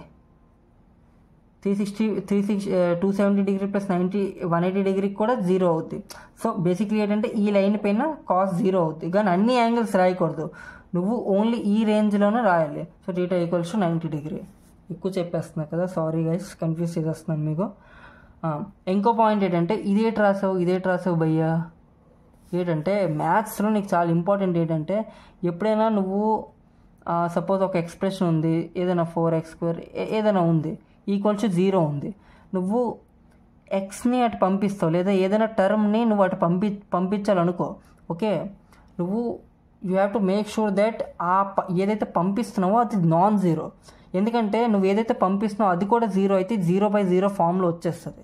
270 డిగ్రీ + 90 180 డిగ్రీకి కూడా 0 అవుద్ది. సో బేసిక్లీ ఏంటంటే ఈ లైన్ పైన కాస్ 0 అవుద్ది, కానీ అన్ని యాంగిల్స్ రాయకూడదు, నువ్వు ఓన్లీ ఈ రేంజ్లోనే రాయాలి. So θ = 90 degree. ఎక్కువ చెప్పేస్తున్నా కదా, సారీ గైస్, కన్ఫ్యూజ్ చేసేస్తున్నాను మీకు. ఇంకో పాయింట్ ఏంటంటే ఇదేటి రాసావు భయ్యా ఏంటంటే మ్యాథ్స్లో నీకు చాలా ఇంపార్టెంట్ ఏంటంటే ఎప్పుడైనా నువ్వు సపోజ్ ఒక ఎక్స్ప్రెషన్ ఉంది, ఏదైనా 4x² ఏదైనా ఉంది = 0 ఉంది, నువ్వు ఎక్స్ని అటు పంపిస్తావు, లేదా ఏదైనా టర్మ్ని నువ్వు అటు పంపించాలనుకో. ఓకే, నువ్వు you have to make sure that ఏదైతే పంపిస్తున్నావో అది నాన్ జీరో. ఎందుకంటే నువ్వు ఏదైతే పంపిస్తున్నావో అది కూడా 0 అయితే 0/0 ఫామ్లో వచ్చేస్తుంది.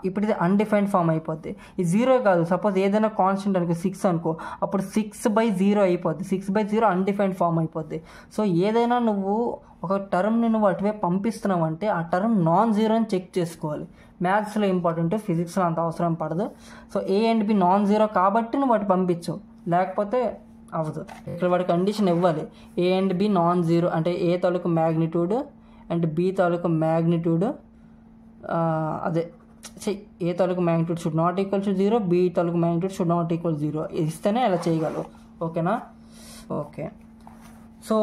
ఇప్పుడు ఇది అన్డిఫైన్డ్ ఫామ్ అయిపోద్ది. ఇది 0 కాదు, సపోజ్ ఏదైనా కాన్స్టెంట్ అనుకో 6 అనుకో, అప్పుడు 6/0 అయిపోద్ది. 6/0 అన్డిఫైన్డ్ ఫామ్ అయిపోద్ది. సో ఏదైనా నువ్వు ఒక టర్మ్ని నువ్వు అటువైపు పంపిస్తున్నావు అంటే ఆ టర్మ్ నాన్ జీరో అని చెక్ చేసుకోవాలి. మ్యాథ్స్లో ఇంపార్టెంట్, ఫిజిక్స్లో అంత అవసరం పడదు. So A and B non zero కాబట్టి నువ్వు అటు పంపించు, లేకపోతే అవ్వదు. ఇక్కడ వాడి కండిషన్ ఇవ్వాలి, A and B non zero అంటే A తాలూకు మ్యాగ్నిట్యూడ్ అండ్ B తాలూకు మ్యాగ్నిట్యూడ్ అదే A తాలూకు magnitude should not equal to 0, B తాలూకు మ్యాగ్నిట్యూడ్ షుడ్ నాట్ ఈక్వల్ 0 ఇస్తేనే అలా చేయగలవు. ఓకేనా? ఓకే, సో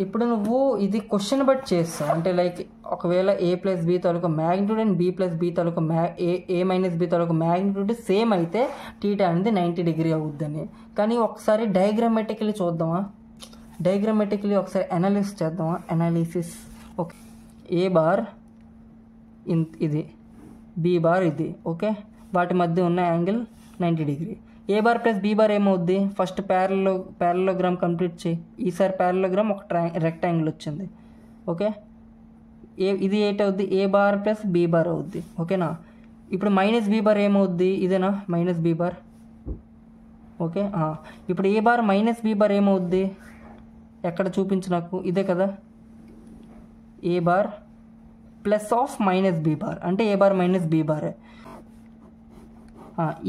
ఇప్పుడు నువ్వు ఇది క్వశ్చన్ బట్టి చేస్తావు. అంటే లైక్ ఒకవేళ A + B తాలూకు మ్యాగ్నిట్యూడ్ అండ్ B + B తాలూకు A - B తాలూకు మ్యాగ్నిట్యూడ్ సేమ్ అయితే θ అనేది 90 డిగ్రీ అవుద్దని. కానీ ఒకసారి డయాగ్రామెటికలీ చూద్దామా? డయాగ్రామెటికలీ ఒకసారి అనాలిసిస్ చేద్దామా? అనాలిసిస్. ఓకే, A బార్ ఇది, B బార్ ఇది. ఓకే, వాటి మధ్య ఉన్న angle 90 degree. A bar + B bar ఏమవుద్ది? ఫస్ట్ ప్యారలోగ్రామ్ కంప్లీట్ చేయి. ఈసారి ప్యారలోగ్రామ్ ఒక రెక్టాంగిల్ వచ్చింది. ఓకే, ఇది ఏంటవుద్ది? A బార్ + B బార్ అవుద్ది. ఓకేనా? ఇప్పుడు -B బార్ ఏమవుద్ది? ఇదేనా -B బార్? ఓకే, ఇప్పుడు A బార్ -B బార్ ఏమవుద్ది? ఎక్కడ చూపించు నాకు, ఇదే కదా. A బార్ +-B బార్ అంటే A బార్ - B బార్.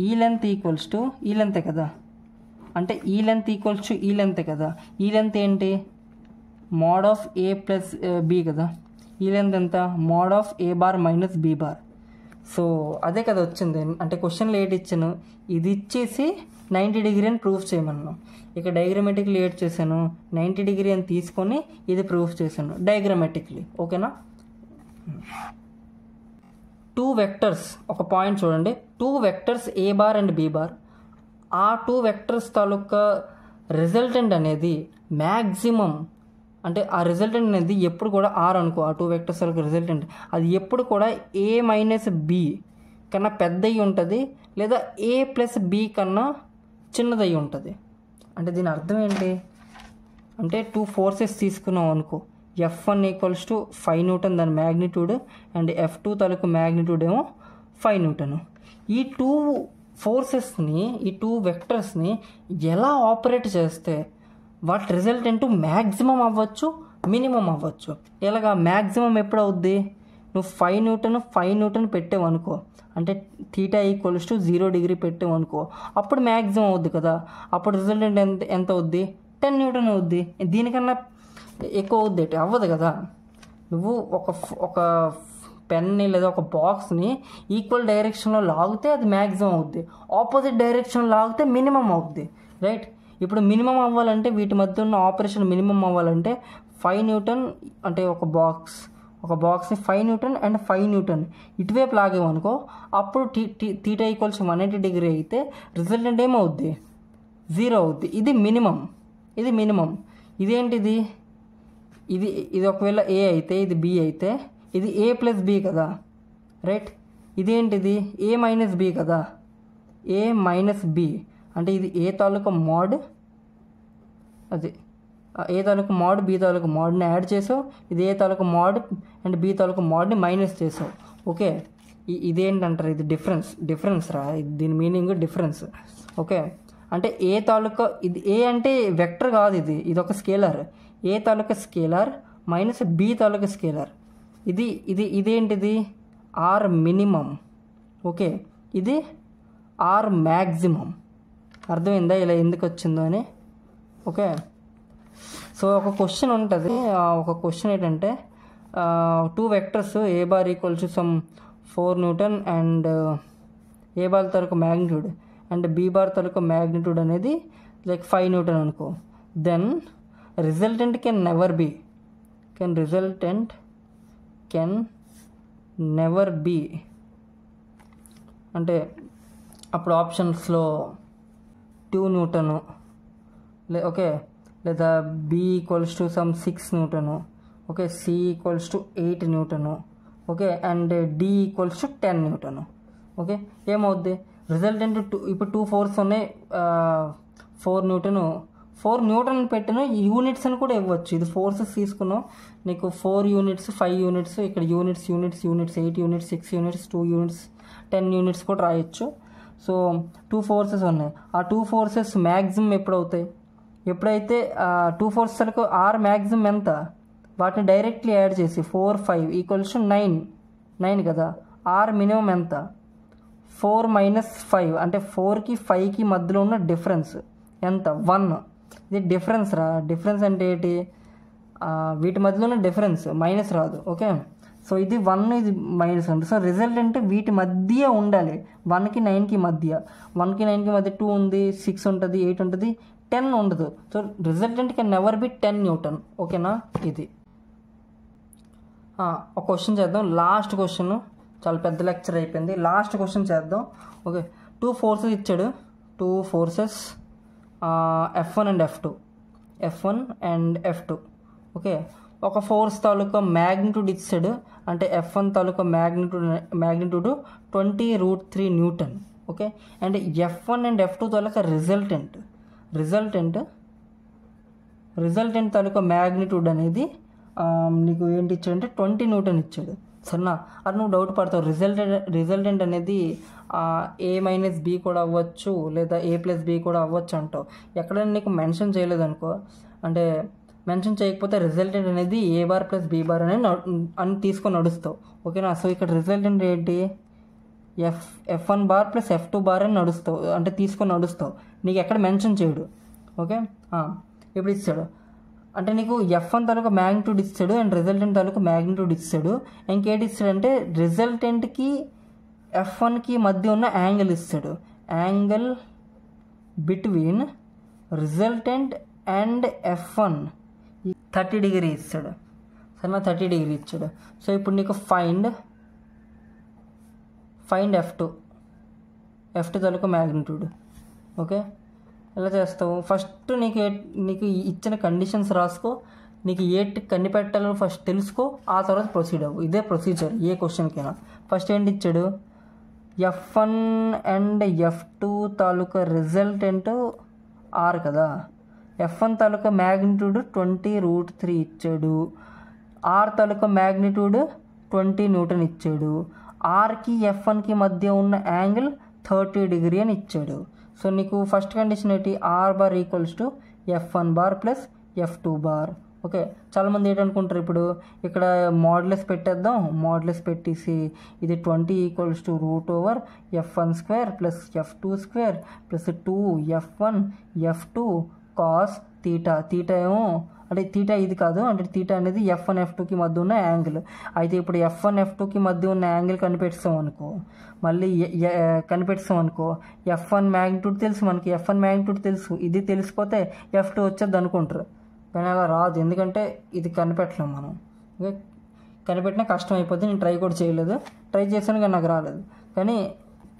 ఈ లెంత్ ఈక్వల్స్ టు ఈ లెంతే కదా, అంటే ఈ లెంత్ ఈక్వల్స్ టు ఈ లెంతే కదా. ఈ లెంత్ ఏంటి? mod of A + B కదా. ఈ లెంత్ ఎంత? mod of A bar - B bar. So అదే కదా వచ్చింది. అంటే క్వశ్చన్లో ఏటి ఇచ్చాను, ఇది ఇచ్చేసి 90 డిగ్రీ అని ప్రూఫ్ చేయమన్నాను. ఇక డయాగ్రామెటిక్లీ ఏట్ చేశాను, 90 డిగ్రీ అని తీసుకొని ఇది ప్రూఫ్ చేశాను డయాగ్రామెటిక్లీ. ఓకేనా? 2 వెక్టర్స్, ఒక పాయింట్ చూడండి, 2 vectors A bar and B bar. ఆ 2 వెక్టర్స్ తాలూకా రిజల్టెంట్ అనేది మ్యాక్సిమం, అంటే ఆ రిజల్టెంట్ అనేది ఎప్పుడు కూడా R అనుకో, ఆ 2 వెక్టర్స్ తాలూకా రిజల్టెంట్ అది ఎప్పుడు కూడా A - B కన్నా పెద్దయి ఉంటుంది, లేదా A + B కన్నా చిన్నదయి ఉంటుంది. అంటే దీని అర్థం ఏంటి అంటే 2 ఫోర్సెస్ తీసుకున్నాం అనుకో, F1 = 5 న్యూటన్ దాని మ్యాగ్నిట్యూడ్, అండ్ F2 తాలూకు మ్యాగ్నిట్యూడ్ ఏమో 5 న్యూటన్. ఈ 2 ఫోర్సెస్ని, ఈ 2 వెక్టర్స్ని ఎలా ఆపరేట్ చేస్తే వాటి రిజల్టెంట్ మ్యాక్సిమం అవ్వచ్చు, మినిమం అవ్వచ్చు. ఎలాగా? మ్యాక్సిమం ఎప్పుడు అవుద్ది? నువ్వు 5 న్యూటన్ పెట్టావు అనుకో, అంటే θ = 0 డిగ్రీ పెట్టావు అనుకో, అప్పుడు మ్యాక్సిమం అవుద్ది కదా. అప్పుడు రిజల్టెంట్ ఎంత అవుద్ది? 10 న్యూటన్ అవుద్ది. దీనికన్నా ఎక్కువ అవుద్ది అవ్వదు కదా. నువ్వు ఒక పెన్ని లేదా ఒక బాక్స్ని ఈక్వల్ డైరెక్షన్లో లాగితే అది మ్యాక్సిమం అవుద్ది, ఆపోజిట్ డైరెక్షన్లో లాగితే మినిమం అవుద్ది. రైట్? ఇప్పుడు మినిమం అవ్వాలంటే, వీటి మధ్య ఉన్న ఆపరేషన్ మినిమం అవ్వాలంటే 5 న్యూటన్, అంటే ఒక బాక్స్ని 5 న్యూటన్ అండ్ 5 న్యూటన్ ఇటువైపు లాగేమనుకో, అప్పుడు θ = 180 డిగ్రీ అయితే రిజల్టెంట్ ఏమవుద్ది? 0 అవుద్ది. ఇది మినిమం. ఇదేంటిది? ఇది ఒకవేళ A అయితే, ఇది B అయితే, ఇది A + B కదా. రైట్? ఇదేంటిది? A - B కదా. A - B అంటే ఇది A తాలూకా మోడ్, అది A తాలూకా మోడ్ B తాలూకా మోడ్ని యాడ్ చేసావు, ఇది A తాలూకా మోడ్ అండ్ B తాలూకా మోడ్ని మైనస్ చేసావు. ఓకే, ఇదేంటంటారు? ఇది డిఫరెన్స్ రా, దీని మీనింగ్ డిఫరెన్స్. ఓకే, అంటే A తాలూకా, ఇది A అంటే వెక్టర్ కాదు, ఇది ఒక స్కేలర్. A తాలూకా స్కేలర్ - B తాలూకా స్కేలర్. ఇదేంటిది ఆర్ మినిమం, ఓకే, ఇది ఆర్ మ్యాక్సిమం. అర్థమైందా ఇలా ఎందుకు వచ్చిందో అని? ఓకే, సో ఒక క్వశ్చన్ ఉంటుంది. ఒక క్వశ్చన్ ఏంటంటే 2 vectors A bar equal to some 4 newton and A bar తాలూకు మ్యాగ్నిట్యూడ్ అండ్ బి బార్ తాలూకు మ్యాగ్నిట్యూడ్ అనేది లైక్ 5 న్యూటన్ అనుకో. Then resultant can never be అంటే అప్పుడు ఆప్షన్స్లో 2 న్యూటను ఓకే, లేదా B equals to some 6 newton, okay, C equals to 8 newton, okay, and D equals to 10 newton. Okay, ఏమవుద్ది resultant ఇప్పుడు 2 force ఉన్నాయి, 4 న్యూటన్ పెట్టిన యూనిట్స్ అని కూడా ఇవ్వచ్చు. ఇది ఫోర్సెస్ తీసుకున్నాం, నీకు 4 యూనిట్స్ 5 యూనిట్స్, ఇక్కడ units 8 units 6 units 2 units 10 units కూడా రాయొచ్చు. సో 2 ఫోర్సెస్ ఉన్నాయి. ఆ 2 ఫోర్సెస్ మ్యాక్సిమం ఎప్పుడవుతాయి? ఎప్పుడైతే 2 ఫోర్సెస్ వరకు ఆర్ మ్యాక్సిమం ఎంత, వాటిని డైరెక్ట్లీ యాడ్ చేసి 4 5 ఈక్వల్స్ టు 9 కదా. ఆర్ మినిమం ఎంత? 4 - 5 అంటే 4కి 5కి మధ్యలో ఉన్న డిఫరెన్స్ ఎంత? 1. ఇది డిఫరెన్స్ డిఫరెన్స్ అంటే ఏంటి? వీటి మధ్యలో ఉన్న డిఫరెన్స్, మైనస్ రాదు. ఓకే, సో ఇది 1, ఇది మైనస్ ఉంది. సో రిజల్ట్ అంటే వీటి మధ్య ఉండాలి, 1కి 9కి మధ్య. 1కి 9కి మధ్య 2 ఉంది, 6 ఉంటుంది, 8 ఉంటుంది, 10 ఉండదు. So resultant can never be 10 Newton. ఓకేనా? ఇది ఒక క్వశ్చన్ చేద్దాం. లాస్ట్ క్వశ్చన్, చాలా పెద్ద లెక్చర్ అయిపోయింది. లాస్ట్ క్వశ్చన్ చేద్దాం. ఓకే, 2 ఫోర్సెస్ ఇచ్చాడు. 2 forces F1 and F2. Okay, ఒక ఫోర్స్ తాలూకా మ్యాగ్నిట్యూడ్ ఇచ్చాడు. అంటే F1 taluka magnitude 20√3 Newton. Okay, and F1 and F2 taluka resultant తాలూకా మ్యాగ్నిట్యూడ్ అనేది నీకు ఏంటి ఇచ్చాడంటే 20 న్యూటన్ ఇచ్చాడు. సరేనా? అది నువ్వు డౌట్ పడతావు, రిజల్టెంట్ అనేది A-B కూడా అవ్వచ్చు, లేదా A+B కూడా అవ్వచ్చు అంటావు. ఎక్కడైనా నీకు మెన్షన్ చేయలేదనుకో, అంటే మెన్షన్ చేయకపోతే రిజల్టెంట్ అనేది A bar plus B bar అని తీసుకొని నడుస్తావు. ఓకేనా? సో ఇక్కడ రిజల్టెంట్ ఏంటి? F1 bar plus F2 bar అని నడుస్తావు, అంటే తీసుకొని నడుస్తావు. నీకు ఎక్కడ మెన్షన్ చేయడు. ఓకే, ఇప్పుడు ఇచ్చాడు అంటే నీకు F1 తాలూకా మ్యాగ్నిట్యూడ్ ఇస్తాడు అండ్ రిజల్టెంట్ తాలూకా మ్యాగ్నిట్యూడ్ ఇస్తాడు. ఇంకేంటి ఇస్తాడంటే రిజల్టెంట్కి F1కి మధ్య ఉన్న యాంగిల్ ఇస్తాడు. Angle between resultant and F1 30 degree ఇస్తాడు. సరేనా? 30 డిగ్రీ ఇచ్చాడు. సో ఇప్పుడు నీకు ఫైండ్ F2 తాలూకా మ్యాగ్నిట్యూడ్. ఓకే, ఎలా చేస్తావు? ఫస్ట్ నీకు ఇచ్చిన కండిషన్స్ రాసుకో, నీకు ఏటి కనిపెట్టాలో ఫస్ట్ తెలుసుకో, ఆ తర్వాత ప్రొసీడ్ అవ్వు. ఇదే ప్రొసీజర్ ఏ క్వశ్చన్కైనా. ఫస్ట్ ఏంటి ఇచ్చాడు? F1 and F2 taluka resultant are కదా. F1 తాలూకా మ్యాగ్నిట్యూడ్ 20√3 ఇచ్చాడు. ఆర్ తాలూకా మ్యాగ్నిట్యూడ్ 20 న్యూటన్ ఇచ్చాడు. ఆర్కి F1కి మధ్య ఉన్న యాంగిల్ 30 డిగ్రీ అని ఇచ్చాడు. సో నీకు ఫస్ట్ కండిషన్ ఏంటి? R bar equals to F1 bar plus F2 bar. Okay, చాలామంది ఏంటనుకుంటారు, ఇప్పుడు ఇక్కడ మోడ్యులస్ పెట్టేద్దాం. మోడ్యులస్ పెట్టేసి ఇది 20 equals to √F1² plus F2² plus 2F1 F2 cos theta. Theta ఏమో అంటే తీటా ఇది కాదు, అంటే తీటా అనేది F1 F2కి మధ్య ఉన్న యాంగిల్. అయితే ఇప్పుడు F1 F2కి మధ్య ఉన్న యాంగిల్ కనిపెట్టాం అనుకో, F1 మ్యాగ్నిట్యూడ్ తెలుసు మనకి, F1 మ్యాగ్నిట్యూడ్ తెలుసు. ఇది తెలిసిపోతే F2 వచ్చేది అనుకుంటారు, కానీ అలా రాదు. ఎందుకంటే ఇది కనిపెట్టలేం మనం. ఓకే, కనిపెట్టినా కష్టం అయిపోద్ది. నేను ట్రై కూడా చేయలేదు, ట్రై చేశాను కానీ నాకు రాలేదు, కానీ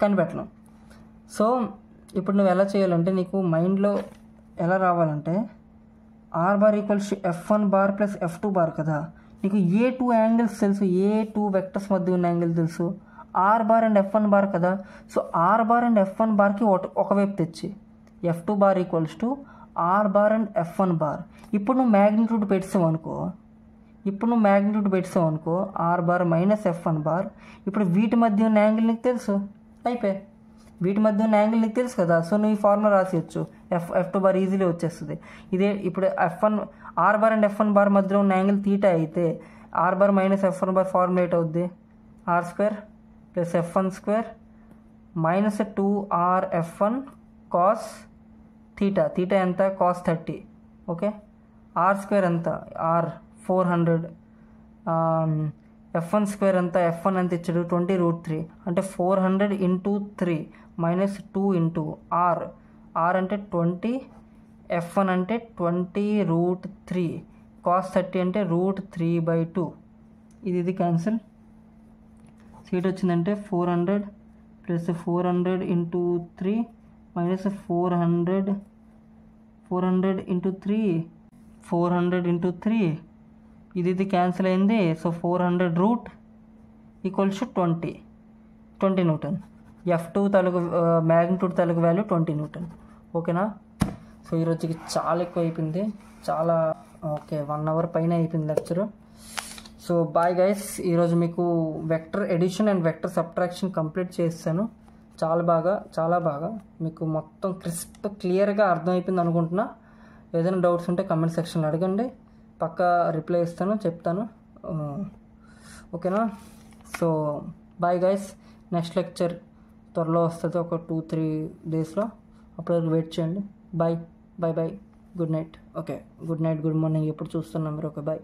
కనిపెట్టలేం. సో ఇప్పుడు నువ్వు ఎలా చేయాలంటే, నీకు మైండ్లో ఎలా రావాలంటే R bar equals to F1 bar plus F2 bar కదా. నీకు ఏ 2 యాంగిల్స్ తెలుసు, ఏ 2 వెక్టర్స్ మధ్య ఉన్న యాంగిల్ తెలుసు, R bar and F1 bar కదా. So R bar and F1 బార్కి ఒకవైపు తెచ్చి F2 bar equals to R bar and F1 bar. ఇప్పుడు నువ్వు మ్యాగ్నిట్యూడ్ పెట్టావు అనుకో, are bar minus F1 bar. ఇప్పుడు వీటి మధ్య ఉన్న యాంగిల్ నీకు తెలుసు, అయిపోయి వీటి మధ్య ఉన్న యాంగిల్ నీకు తెలుసు కదా. సో నువ్వు ఈ ఫార్ములా రాసేయచ్చు, F2 బార్ ఈజీలీ వచ్చేస్తుంది. ఇదే ఇప్పుడు are bar and F1 bar మధ్యలో ఉన్న యాంగిల్ తీటా అయితే ఆర్ బార్ మైనస్ ఎఫ్1 బార్ ఫార్ములా ఎయిట్ అవుద్ది, ఆర్ స్క్వేర్ ప్లస్ ఎఫ్1 square minus 2r f1 cos theta, theta ఎంత కాస్ 30, ఓకే. ఆర్ స్క్వేర్ ఎంత ఆర్ 400, ఎఫ్1 స్క్వేర్ ఎంత ఎఫ్1 ఎంత ఇచ్చాడు 20√3 అంటే 400 into 3 minus 2 into R, R అంటే 20, ఎఫ్1 అంటే 20√3 కాస్ 30 అంటే √3/2, ఇది క్యాన్సిల్. సీట్ వచ్చిందంటే 400 plus 400 into 3 minus 400 into 3 400 into 3 ఇది క్యాన్సిల్ అయింది. So 400 route equals 20 Newton. F2 తాలూకు మ్యాగ్నిట్యూడ్ తాలూకు వాల్యూ 20 న్యూటన్, ఓకేనా. సో ఈరోజుకి చాలా ఎక్కువ అయిపోయింది, చాలా ఓకే 1 అవర్ పైన అయిపోయింది లెక్చరు. సో బాయ్ గైస్, ఈరోజు మీకు vector addition and vector subtraction complete చేస్తాను. చాలా బాగా మీకు మొత్తం క్రిస్ప్ క్లియర్గా అర్థమైపోయింది అనుకుంటున్నా. ఏదైనా డౌట్స్ ఉంటే కమెంట్ సెక్షన్లో అడగండి, పక్కా రిప్లై ఇస్తాను, చెప్తాను, ఓకేనా. So bye guys, next lecture త్వరలో వస్తుంది, ఒక 2-3 డేస్లో. అప్పటివరకు వెయిట్ చేయండి. Bye, good night. Okay, good night, good morning ఎప్పుడు చూస్తున్నాం మీరు. Okay, bye.